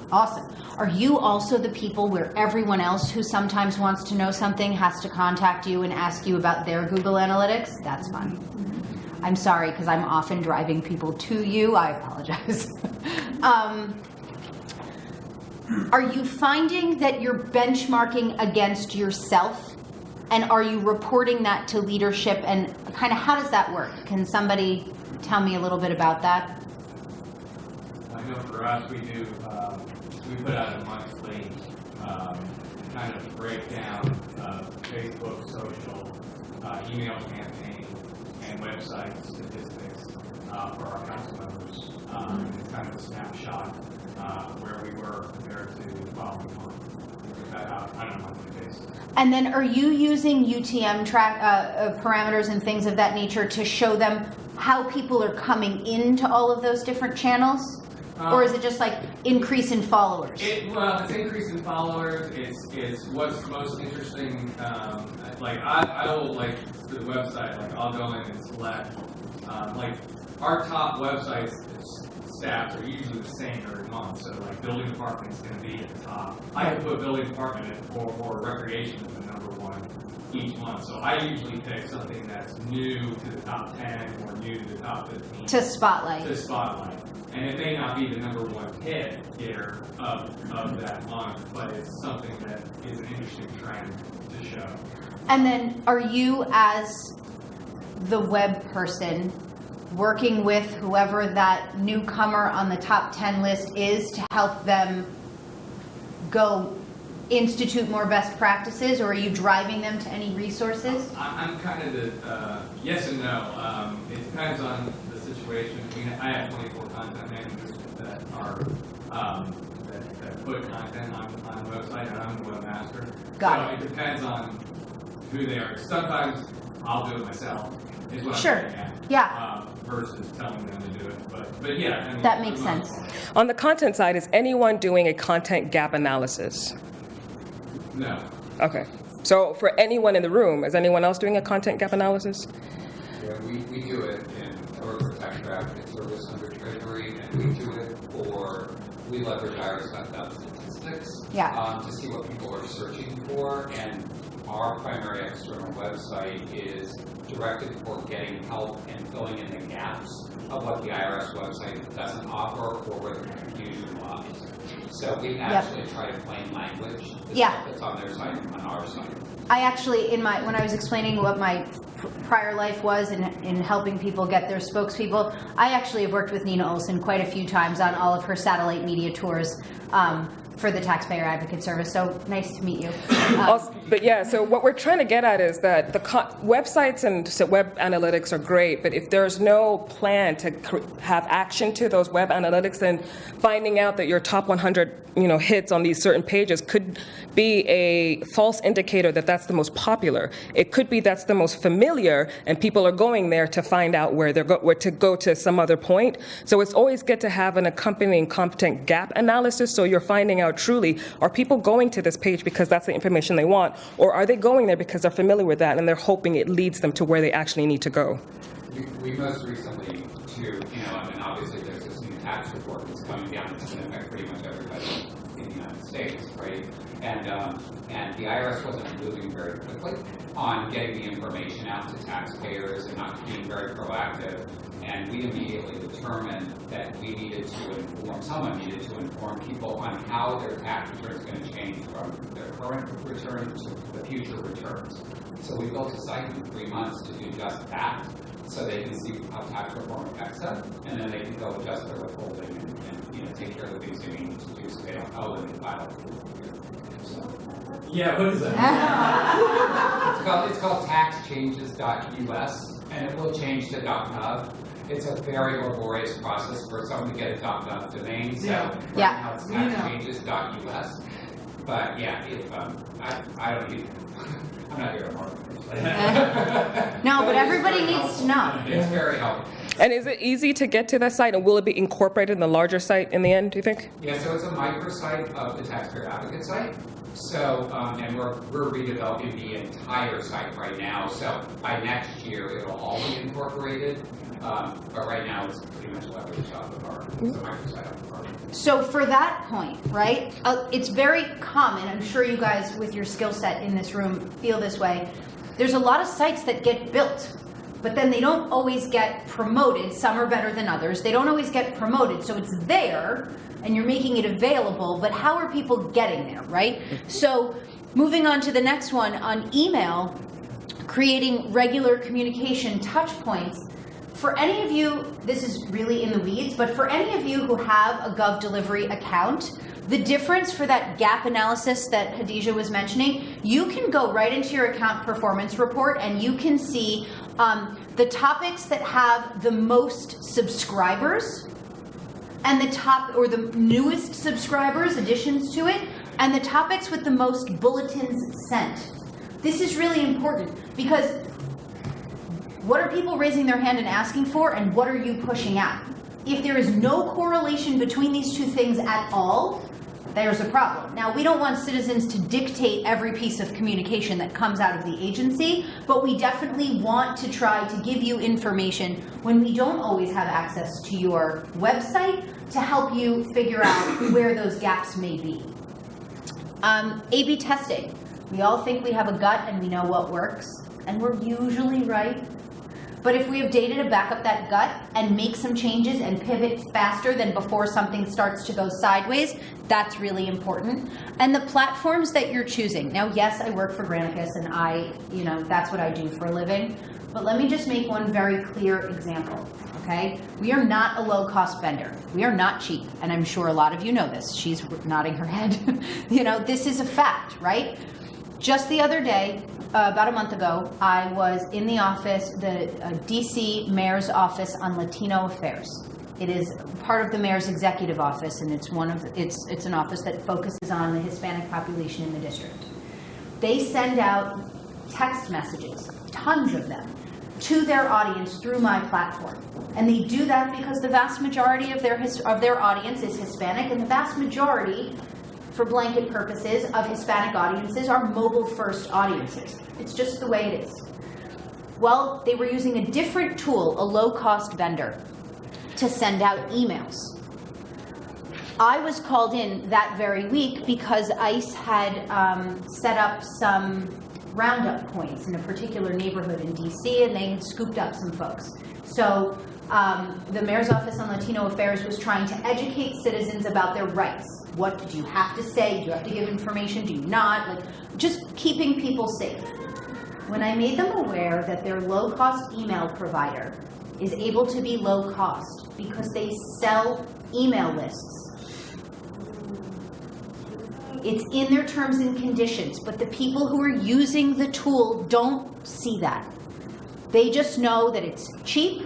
Awesome. Are you also the people where everyone else who sometimes wants to know something has to contact you and ask you about their Google Analytics? That's fine. I'm sorry, because I'm often driving people to you. I apologize. Are you finding that you're benchmarking against yourself? And are you reporting that to leadership? And kind of how does that work? Can somebody tell me a little bit about that? I know for us, we do, we put out a monthly kind of breakdown of Facebook, social, email campaign, and website statistics for our council members. It's kind of a snapshot where we were compared to the following month. We put that out on a monthly basis. And then are you using UTM parameters and things of that nature to show them how people are coming into all of those different channels? Or is it just like increase in followers? Well, it's increase in followers. It's what's most interesting. Like I will like the website. Like I'll go in and select. Like our top websites stats are usually the same every month. So like building department is going to be at the top. I can put building department or recreation as the number 1 each month. So I usually pick something that's new to the top 10 or new to the top 15. To spotlight. To spotlight. And it may not be the number 1 hit getter of that month, but it's something that is an interesting trend to show. And then are you, as the web person, working with whoever that newcomer on the top 10 list is to help them go institute more best practices, or are you driving them to any resources? I'm kind of the yes and no. It depends on the situation. I mean, I have 24 content managers that are that put content on the website, and I'm the webmaster. Got it depends on who they are. Sometimes I'll do it myself. Is what Sure. I'm saying. Yeah. Versus telling them to do it. But yeah. I mean, That makes sense. On the content side, is anyone doing a content gap analysis? No. Okay. So for anyone in the room, is anyone else doing a content gap analysis? Yeah, we do it in order to protect traffic service under Treasury, and we do it we leverage IRS statistics to see what people are searching for, and our primary external website is directed for getting help and filling in the gaps of what the IRS website doesn't offer or where the confusion lies. So we actually try to plain language the stuff that's on their site on our site. I actually, when I was explaining what my prior life was in helping people get their spokespeople, I actually have worked with Nina Olson quite a few times on all of her satellite media tours for the Taxpayer Advocate Service, so nice to meet you. But yeah, so what we're trying to get at is that the websites and web analytics are great, but if there's no plan to have action to those web analytics, then finding out that your top 100 hits on these certain pages could be a false indicator that that's the most popular. It could be that's the most familiar, and people are going there to find out where to go to some other point. So it's always good to have an accompanying competent gap analysis, so you're finding out truly, are people going to this page because that's the information they want, or are they going there because they're familiar with that and they're hoping it leads them to where they actually need to go? We most recently, too, and obviously there's this new tax report that's coming down that's going to affect pretty much everybody in the United States, right? And the IRS wasn't moving very quickly on getting the information out to taxpayers and not being very proactive. And we immediately determined that we needed to someone needed to inform people on how their tax return is going to change from their current return to the future returns. So we built a site in 3 months to do just that, so they can see how tax reform affects them, and then they can go adjust their withholding and take care of the things they need to do so they don't owe them and file. Yeah, what is that? It's called taxchanges.us, and it will change to .gov. It's a very laborious process for someone to get a .gov domain, so right now it's taxchanges.us. But yeah, if I don't need, I'm not here to market. No, but everybody needs to know. It's very helpful. And is it easy to get to that site, and will it be incorporated in the larger site in the end, do you think? Yeah, so it's a microsite of the Taxpayer Advocate site. So, and we're redeveloping the entire site right now. So by next year, it'll all be incorporated. But right now, it's pretty much leveraged off of our microsite off of our. So for that point, right, it's very common, I'm sure you guys with your skill set in this room feel this way, there's a lot of sites that get built, but then they don't always get promoted. Some are better than others. They don't always get promoted, so it's there, and you're making it available, but how are people getting there, right? So moving on to the next one, on email, creating regular communication touch points. For any of you, this is really in the weeds, but for any of you who have a GovDelivery account, the difference for that gap analysis that Hadiza was mentioning, you can go right into your account performance report and you can see the topics that have the most subscribers and the top or the newest subscribers, additions to it, and the topics with the most bulletins sent. This is really important because what are people raising their hand and asking for, and what are you pushing out? If there is no correlation between these two things at all, there's a problem. Now, we don't want citizens to dictate every piece of communication that comes out of the agency, but we definitely want to try to give you information when we don't always have access to your website to help you figure out where those gaps may be. A/B testing. We all think we have a gut and we know what works, and we're usually right. But if we have data to back up that gut and make some changes and pivot faster than before something starts to go sideways, that's really important. And the platforms that you're choosing. Now, yes, I work for Granicus and that's what I do for a living. But let me just make one very clear example, okay? We are not a low-cost vendor. We are not cheap, and I'm sure a lot of you know this. She's nodding her head. This is a fact, right? Just the other day, about a month ago, I was in the office, the DC Mayor's Office on Latino Affairs. It is part of the Mayor's Executive Office, and it's an office that focuses on the Hispanic population in the district. They send out text messages, tons of them, to their audience through my platform. And they do that because the vast majority of their audience is Hispanic, and the vast majority, for blanket purposes, of Hispanic audiences are mobile-first audiences. It's just the way it is. Well, they were using a different tool, a low-cost vendor, to send out emails. I was called in that very week because ICE had set up some roundup points in a particular neighborhood in DC, and they had scooped up some folks. So the Mayor's Office on Latino Affairs was trying to educate citizens about their rights. What do you have to say? Do you have to give information? Do you not? Just keeping people safe. When I made them aware that their low-cost email provider is able to be low-cost because they sell email lists, It's in their terms and conditions, but the people who are using the tool don't see that. They just know that it's cheap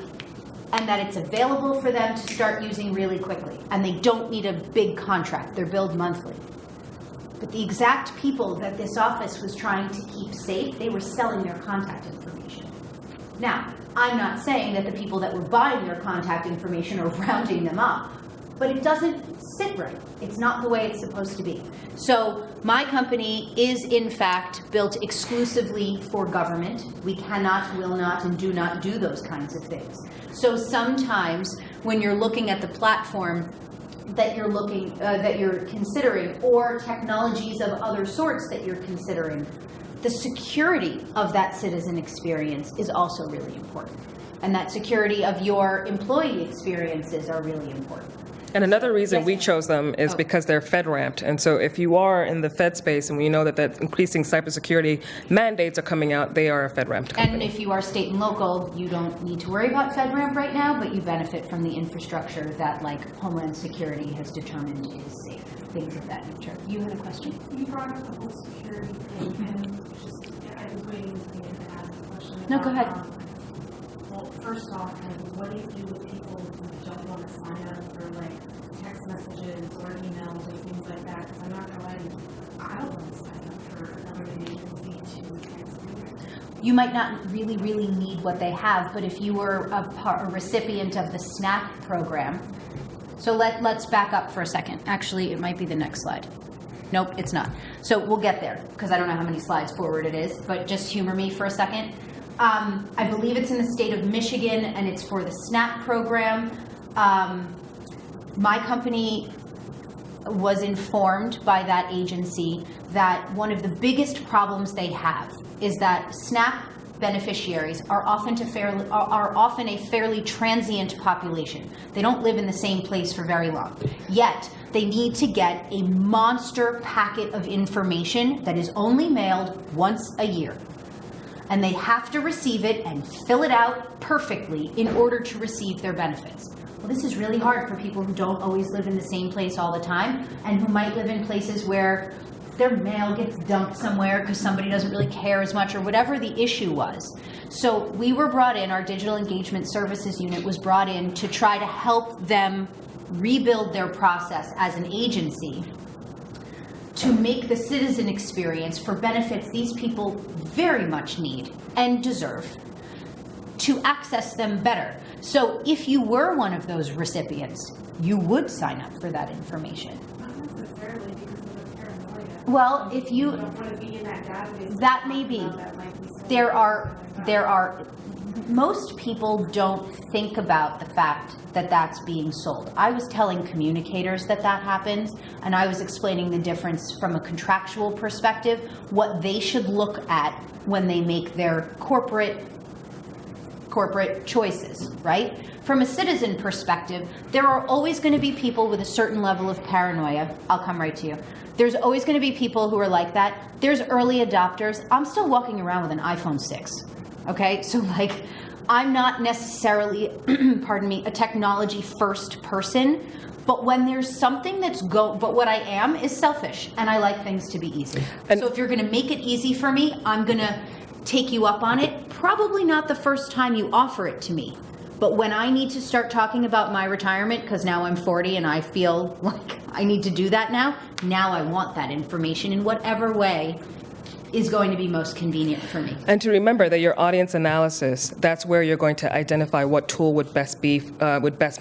and that it's available for them to start using really quickly. And they don't need a big contract. They're billed monthly. But the exact people that this office was trying to keep safe, they were selling their contact information. Now, I'm not saying that the people that were buying their contact information are rounding them up, but it doesn't sit right. It's not the way it's supposed to be. So my company is, in fact, built exclusively for government. We cannot, will not, and do not do those kinds of things. So sometimes when you're looking at the platform that you're considering, or technologies of other sorts that you're considering, the security of that citizen experience is also really important. And that security of your employee experiences are really important. And another reason we chose them is because they're FedRAMPed. And so if you are in the Fed space, and we know that increasing cybersecurity mandates are coming out, they are a FedRAMPed company. And if you are state and local, you don't need to worry about FedRAMP right now, but you benefit from the infrastructure that, like, Homeland Security has determined is safe, things of that nature. You had a question? You brought up the whole security thing, and just, I was waiting for you to ask a question. No, go ahead. Well, first off, what do you do with people who don't want to sign up for, like, text messages or emails or things like that? Because I'm not going to lie to you, I don't want to sign up for another agency to text me. You might not really need what they have, but if you were a recipient of the SNAP program, so let's back up for a second. Actually, it might be the next slide. Nope, it's not. So we'll get there, because I don't know how many slides forward it is, but just humor me for a second. I believe it's in the state of Michigan, and it's for the SNAP program. My company was informed by that agency that one of the biggest problems they have is that SNAP beneficiaries are often a fairly transient population. They don't live in the same place for very long. Yet, they need to get a monster packet of information that is only mailed once a year. And they have to receive it and fill it out perfectly in order to receive their benefits. Well, this is really hard for people who don't always live in the same place all the time, and who might live in places where their mail gets dumped somewhere because somebody doesn't really care as much, or whatever the issue was. So we were brought in, our Digital Engagement Services Unit was brought in to try to help them rebuild their process as an agency to make the citizen experience for benefits these people very much need and deserve, to access them better. So if you were one of those recipients, you would sign up for that information. Not necessarily because of the paranoia. Well, if you don't want to be in that database. that may be. There are, most people don't think about the fact that that's being sold. I was telling communicators that happens, and I was explaining the difference from a contractual perspective, what they should look at when they make their corporate choices, right? From a citizen perspective, there are always going to be people with a certain level of paranoia. I'll come right to you. There's always going to be people who are like that. There's early adopters. I'm still walking around with an iPhone 6, okay? So, like, I'm not necessarily, pardon me, a technology first person, but when there's something but what I am is selfish, and I like things to be easy. And so if you're going to make it easy for me, I'm going to take you up on it. Probably not the first time you offer it to me, but when I need to start talking about my retirement, because now I'm 40 and I feel like I need to do that now I want that information in whatever way is going to be most convenient for me. And to remember that your audience analysis, that's where you're going to identify what tool would best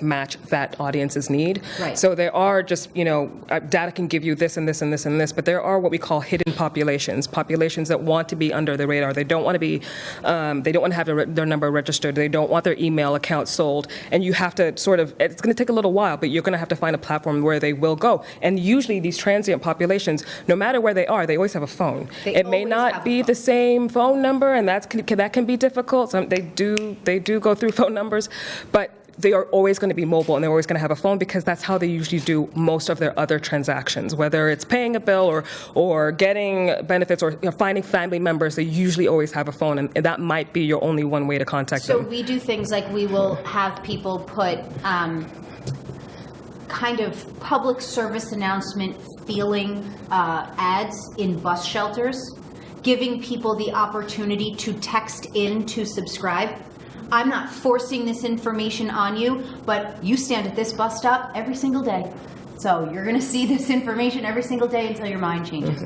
match that audience's need. Right. So there are just, data can give you this and this and this and this, but there are what we call hidden populations that want to be under the radar. They don't want to be, they don't want to have their number registered. They don't want their email account sold. And you have to it's going to take a little while, but you're going to have to find a platform where they will go. And usually these transient populations, no matter where they are, they always have a phone. It may not be the same phone number, and that can be difficult. They do go through phone numbers, but they are always going to be mobile, and they're always going to have a phone, because that's how they usually do most of their other transactions. Whether it's paying a bill or getting benefits or finding family members, they usually always have a phone, and that might be your only one way to contact them. So we do things like we will have people put kind of public service announcement feeling ads in bus shelters, giving people the opportunity to text in to subscribe. I'm not forcing this information on you, but you stand at this bus stop every single day. So you're going to see this information every single day until your mind changes.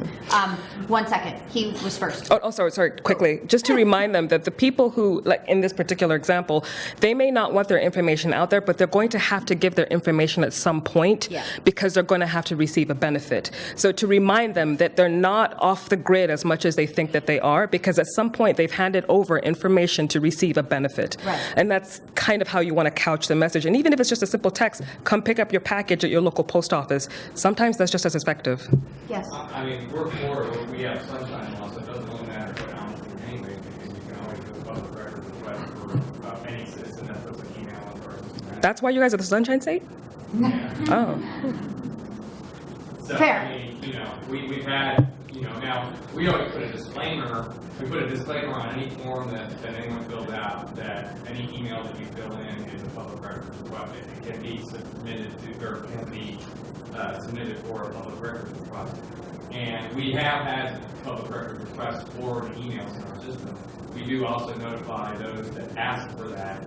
1 second. He was first. Oh, sorry, quickly. Just to remind them that the people who, like in this particular example, they may not want their information out there, but they're going to have to give their information at some point because they're going to have to receive a benefit. So to remind them that they're not off the grid as much as they think that they are, because at some point they've handed over information to receive a benefit. Right. And that's kind of how you want to couch the message. And even if it's just a simple text, come pick up your package at your local post office, sometimes that's just as effective. Yes. I mean, we're for, we have sunshine law, so it doesn't really matter what I'm doing anyway, because you can always do a public record request for any citizen that puts an email on person. That's why you guys are the Sunshine State? Yeah. Oh. So, Fair. I mean, you know, we've had, you know, now, we always put a disclaimer, we put a disclaimer on any form that anyone fills out, that any email that you fill in is a public record request. It can be submitted to, or can be submitted for a public record request. And we have had public record requests for emails in our system. We do also notify those that ask for that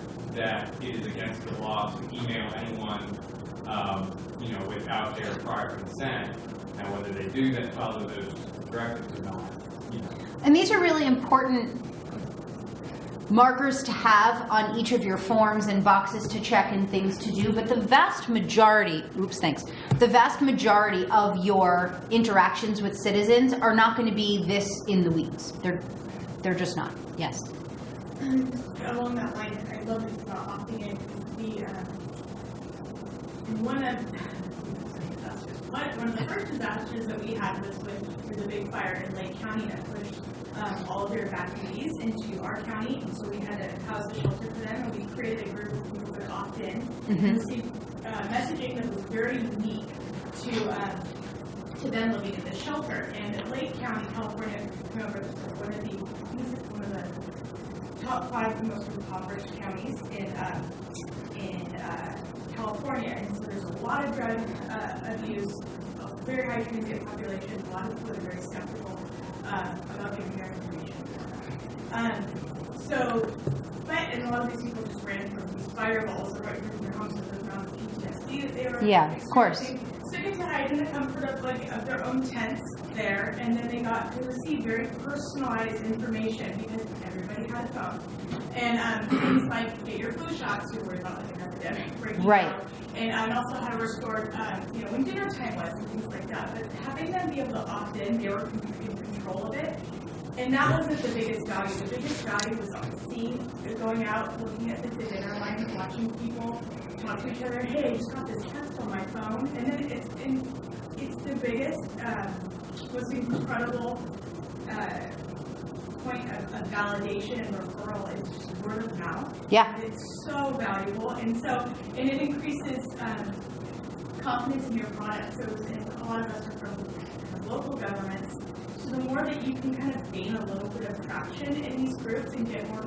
it is against the law to email anyone, you know, without their prior consent. Now, whether they do that, follow those directives or not, you know. And these are really important markers to have on each of your forms and boxes to check and things to do, but the vast majority, the vast majority of your interactions with citizens are not going to be this in the weeds. They're just not. Yes. Along that line, I love this about opting in. One of the first disasters that we had was with the big fire in Lake County that pushed all of their evacuees into our county, and so we had to house a shelter for them, and we created a group of people who could opt in and receive messaging that was very unique to them living in the shelter. And Lake County, California, remember, was one of the top 5 most impoverished counties in California, and so there's a lot of drug abuse, a very high transient population. A lot of people are very skeptical about giving their information. And a lot of these people just ran from these fireballs or right from their homes with the amount of PTSD that they were of course. Sitting to hide in the comfort of their own tents there, and then they got to receive very personalized information because everybody had a phone. And things like get your flu shots, you're worried about like an epidemic breaking out. And also how to restore, you know, when dinner time was and things like that. But having them be able to opt in, they were in control of it. And that wasn't the biggest value. The biggest value was on seeing, going out, looking at the dinner line, watching people talk to each other. Hey, I just got this text on my phone. And then it's the biggest, most incredible point of validation and referral is just word of mouth. Yeah. And it's so valuable. And it increases confidence in your product. So a lot of us are from local governments. So the more that you can kind of gain a little bit of traction in these groups and get more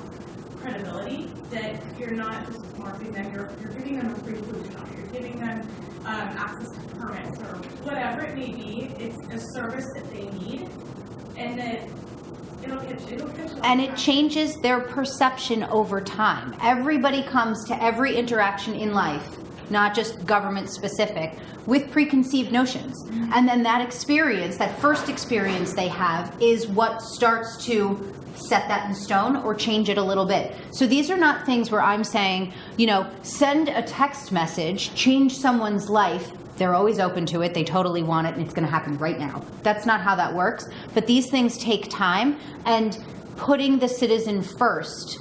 credibility, that you're not just marketing them, you're giving them a free flu shot, you're giving them access to permits or whatever it may be. It's a service that they need, and that it'll catch And it changes their perception over time. Everybody comes to every interaction in life, not just government specific, with preconceived notions. And then that experience, that first experience they have, is what starts to set that in stone or change it a little bit. So these are not things where I'm saying, you know, send a text message, change someone's life. They're always open to it. They totally want it, and it's going to happen right now. That's not how that works. But these things take time, and putting the citizen first,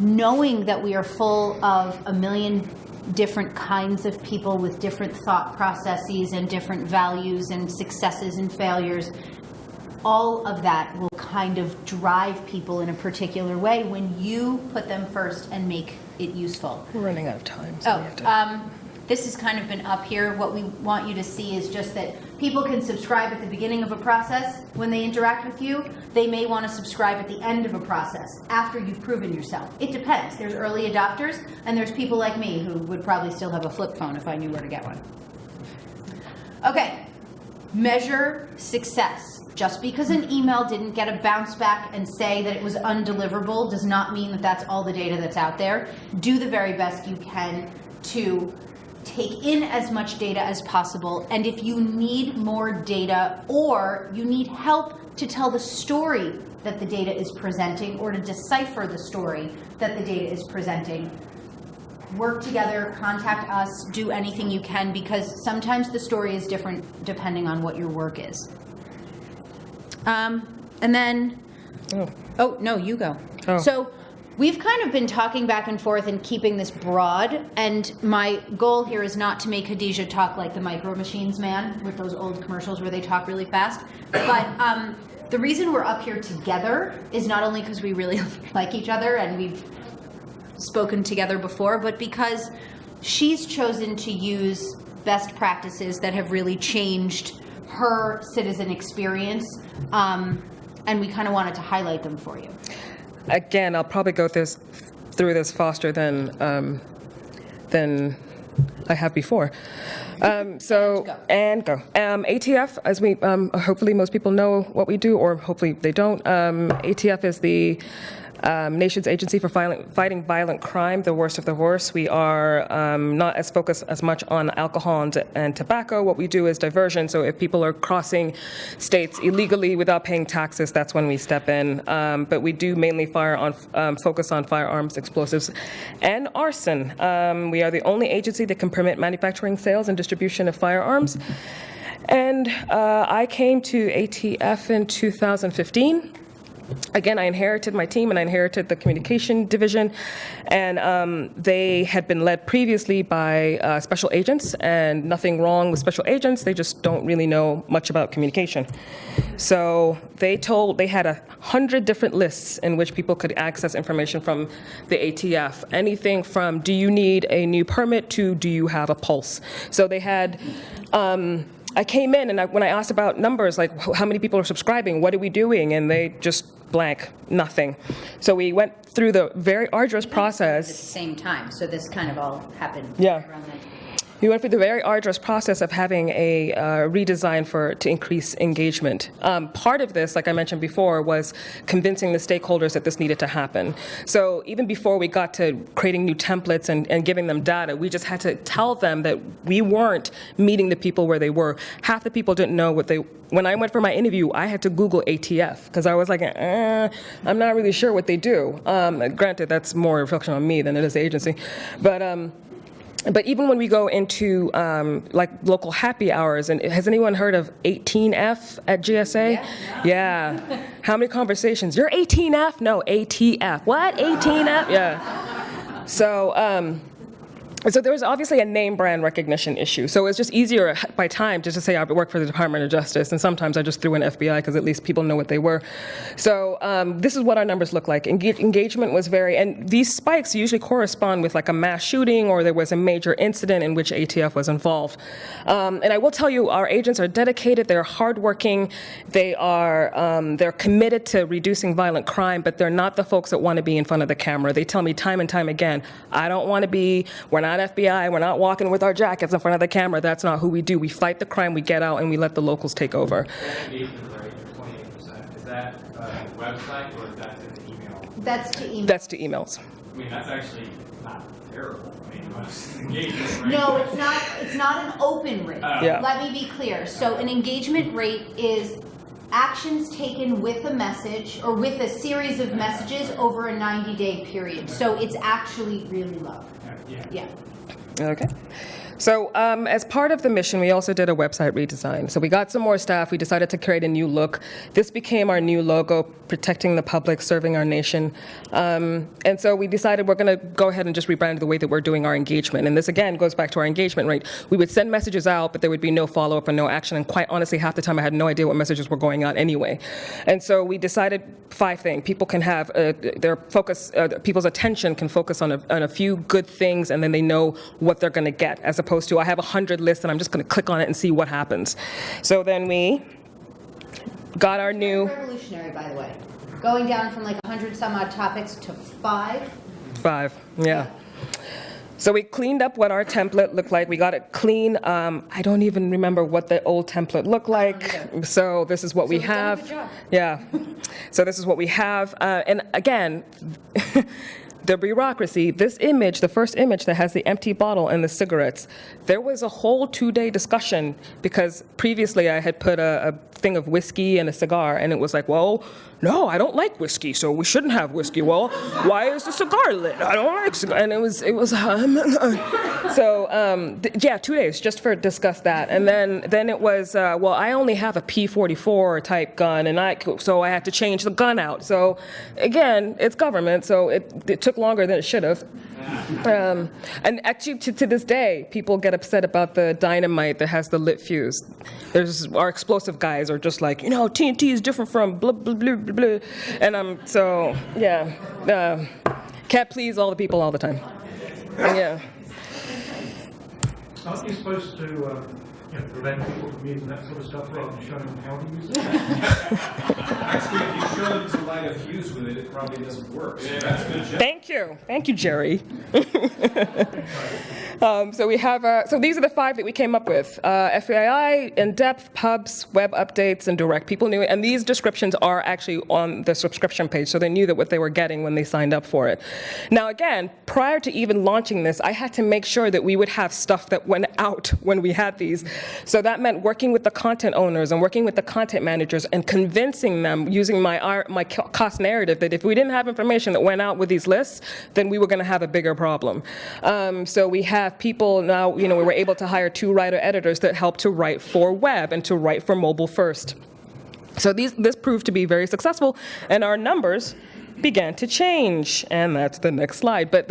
knowing that we are full of a million different kinds of people with different thought processes and different values and successes and failures, all of that will kind of drive people in a particular way when you put them first and make it useful. We're running out of time. So we have to... this has kind of been up here. What we want you to see is just that people can subscribe at the beginning of a process when they interact with you. They may want to subscribe at the end of a process after you've proven yourself. It depends. There's early adopters, and there's people like me who would probably still have a flip phone if I knew where to get one. Okay, measure success. Just because an email didn't get a bounce back and say that it was undeliverable does not mean that that's all the data that's out there. Do the very best you can to take in as much data as possible, and if you need more data or you need help to tell the story that the data is presenting or to decipher the story that the data is presenting, work together, contact us, do anything you can, because sometimes the story is different depending on what your work is. And then, oh, no, you go. Oh. So we've kind of been talking back and forth and keeping this broad, and my goal here is not to make Hadiza talk like the Micro Machines man with those old commercials where they talk really fast. But the reason we're up here together is not only because we really like each other and we've spoken together before, but because she's chosen to use best practices that have really changed her citizen experience, and we kind of wanted to highlight them for you. Again, I'll probably go through this faster than I have before. ATF, as we hopefully most people know what we do, or hopefully they don't. ATF is the nation's agency for fighting violent crime, the worst of the worst. We are not as focused as much on alcohol and tobacco. What we do is diversion. So if people are crossing states illegally without paying taxes, that's when we step in. But we do mainly focus on firearms, explosives, and arson. We are the only agency that can permit manufacturing, sales, and distribution of firearms. And I came to ATF in 2015. Again, I inherited my team and I inherited the communication division, and they had been led previously by special agents, and nothing wrong with special agents, they just don't really know much about communication. So they had 100 different lists in which people could access information from the ATF, anything from do you need a new permit to do you have a pulse. So they had I came in and when I asked about numbers, like how many people are subscribing, what are we doing, and they just blank, nothing. So we went through the very arduous process. At the same time, so this kind of all happened. Yeah. Around that. We went through the very arduous process of having a redesign to increase engagement. Part of this, like I mentioned before, was convincing the stakeholders that this needed to happen. So even before we got to creating new templates and giving them data, we just had to tell them that we weren't meeting the people where they were. Half the people didn't know when I went for my interview, I had to Google ATF because I was like, I'm not really sure what they do. Granted, that's more a reflection on me than it is the agency. But even when we go into like local happy hours, and has anyone heard of 18F at GSA? Yeah. How many conversations? You're 18F? No, ATF. What? 18F? Yeah. So there was obviously a name brand recognition issue. So it's just easier by time just to say I work for the Department of Justice, and sometimes I just threw in FBI because at least people know what they were. So this is what our numbers look like. Engagement was and these spikes usually correspond with like a mass shooting or there was a major incident in which ATF was involved. And I will tell you, our agents are dedicated, they're hardworking, they're committed to reducing violent crime, but they're not the folks that want to be in front of the camera. They tell me time and time again, I don't want to we're not FBI, we're not walking with our jackets in front of the camera. That's not who we do. We fight the crime, we get out, and we let the locals take over. That engagement rate of 28%, is that a website or is that to the email? That's to email. That's to emails. I mean, that's actually not terrible. I mean, most engagement rate. No, it's not. It's not an open rate. Yeah. Let me be clear. So an engagement rate is actions taken with a message or with a series of messages over a 90-day period. So it's actually really low. Yeah. Okay. So as part of the mission, we also did a website redesign. So we got some more staff. We decided to create a new look. This became our new logo, protecting the public, serving our nation. And so we decided we're going to go ahead and just rebrand the way that we're doing our engagement. And this, again, goes back to our engagement rate. We would send messages out, but there would be no follow-up and no action. And quite honestly, half the time I had no idea what messages were going out anyway. And so we decided 5 things. People can have their focus, people's attention can focus on a few good things, and then they know what they're going to get, as opposed to I have 100 lists and I'm just going to click on it and see what happens. So then we got our new Revolutionary, by the way. Going down from like 100 some odd topics to 5. 5, yeah. So we cleaned up what our template looked like. We got it clean. I don't even remember what the old template looked like. So this is what we we've done a have. good job. Yeah. So this is what we have. And again, the bureaucracy, this image, the first image that has the empty bottle and the cigarettes, there was a whole 2-day discussion because previously I had put a thing of whiskey and a cigar, and it was like, well, no, I don't like whiskey, so we shouldn't have whiskey. Well, why is the cigar lit? I don't like cigar. And it was so, yeah, 2 days just for discuss that. And then it was, well, I only have a P44 type gun, and so I had to change the gun out. So again, it's government, so it took longer than it should have. And actually, to this day, people get upset about the dynamite that has the lit fuse. Our explosive guys are just like, TNT is different from blah, blah, blah, blah, blah. And so, yeah, can't please all the people all the time. Yeah. Aren't you supposed to prevent people from using that sort of stuff rather than showing them how to use it? Actually, if you show them to light a fuse with it, it probably doesn't work. So that's a good job. Thank you, Jerry. So we have, so these are the 5 that we came up with. FAI, in-depth, pubs, web updates, and direct. People knew it, and these descriptions are actually on the subscription page, so they knew that what they were getting when they signed up for it. Now again, prior to even launching this, I had to make sure that we would have stuff that went out when we had these. So that meant working with the content owners and working with the content managers and convincing them using my cost narrative that if we didn't have information that went out with these lists, then we were going to have a bigger problem. So we have people now, we were able to hire 2 writer editors that help to write for web and to write for mobile first. So this proved to be very successful, and our numbers began to change. And that's the next slide. But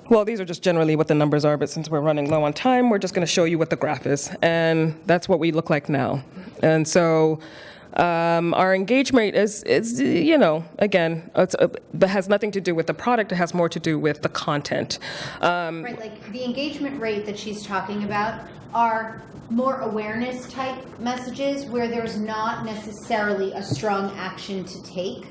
well, these are just generally what the numbers are, but since we're running low on time, we're just going to show you what the graph is. And that's what we look like now. And so our engagement rate is again, that has nothing to do with the product. It has more to do with the content. Right, like the engagement rate that she's talking about are more awareness type messages where there's not necessarily a strong action to take.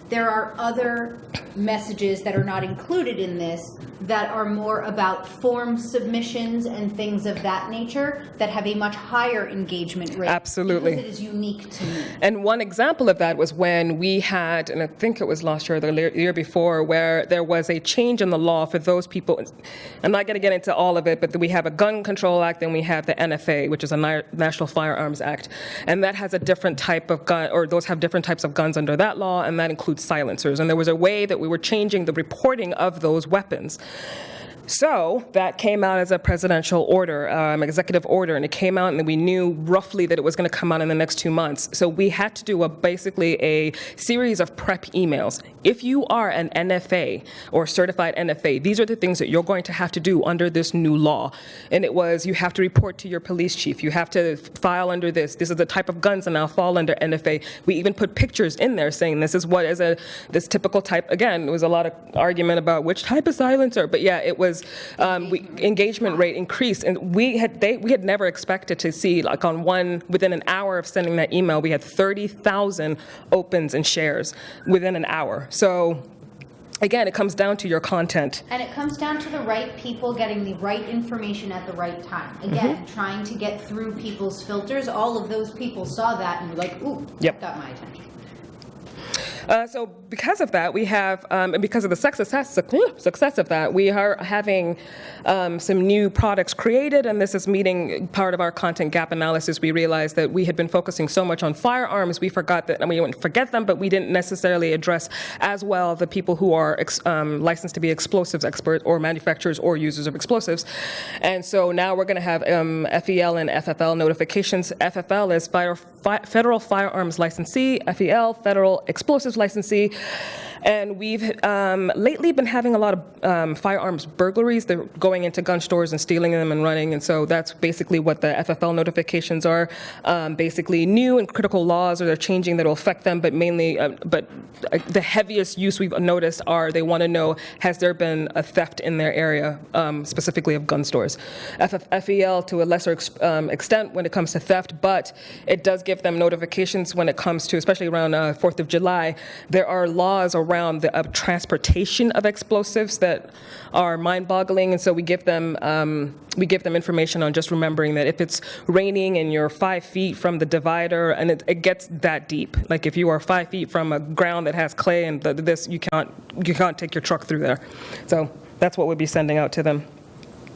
There are other messages that are not included in this that are more about form submissions and things of that nature that have a much higher engagement rate. Absolutely. Because it is unique to me. And one example of that was when we had, and I think it was last year or the year before, where there was a change in the law for those people. I'm not going to get into all of it, but we have a Gun Control Act and we have the NFA, which is a National Firearms Act. And that has a different type of gun, or those have different types of guns under that law, and that includes silencers. And there was a way that we were changing the reporting of those weapons. So that came out as a presidential order, executive order, and it came out, and we knew roughly that it was going to come out in the next 2 months. So we had to do basically a series of prep emails. If you are an NFA or certified NFA, these are the things that you're going to have to do under this new law. And it was, you have to report to your police chief. You have to file under this. This is the type of guns that now fall under NFA. We even put pictures in there saying this is what is this typical type. Again, there was a lot of argument about which type of silencer, but yeah, it was engagement rate increased, and we had never expected to see, like within an hour of sending that email, we had 30,000 opens and shares within an hour. So again, it comes down to your content. And it comes down to the right people getting the right information at the right time. Again, trying to get through people's filters. All of those people saw that and were like, ooh, that got my attention. So because of that, we have, and because of the success of that, we are having some new products created, and this is meeting part of our content gap analysis. We realized that we had been focusing so much on firearms, we forgot that, and we didn't forget them, but we didn't necessarily address as well the people who are licensed to be explosives experts or manufacturers or users of explosives. And so now we're going to have FEL and FFL notifications. FFL is Federal Firearms Licensee, FEL, Federal Explosives Licensee. And we've lately been having a lot of firearms burglaries. They're going into gun stores and stealing them and running. And so that's basically what the FFL notifications are. Basically new and critical laws or they're changing that will affect them, but mainly, the heaviest use we've noticed are they want to know, has there been a theft in their area, specifically of gun stores. FEL to a lesser extent when it comes to theft, but it does give them notifications when it comes to, especially around 4th of July, there are laws around the transportation of explosives that are mind-boggling, and so we give them information on just remembering that if it's raining and you're 5 feet from the divider, and it gets that deep. Like if you are 5 feet from a ground that has clay and this, you can't take your truck through there. So that's what we'll be sending out to them.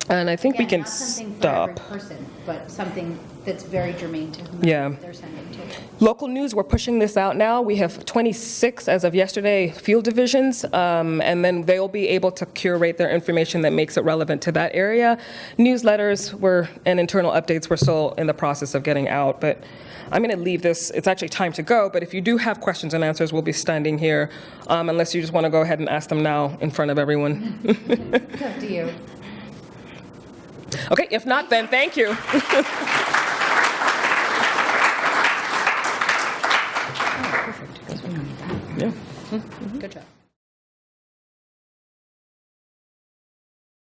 And I think we can not something stop. for every person, but something that's very germane to Yeah. whomever they're sending to. Local news, we're pushing this out now. We have 26, as of yesterday, field divisions, and then they'll be able to curate their information that makes it relevant to that area. Newsletters and internal updates, we're still in the process of getting out, but I'm going to leave this. It's actually time to go, but if you do have questions and answers, we'll be standing here, unless you just want to go ahead and ask them now in front of everyone. It's up to you. Okay, if not, then thank you. Good job.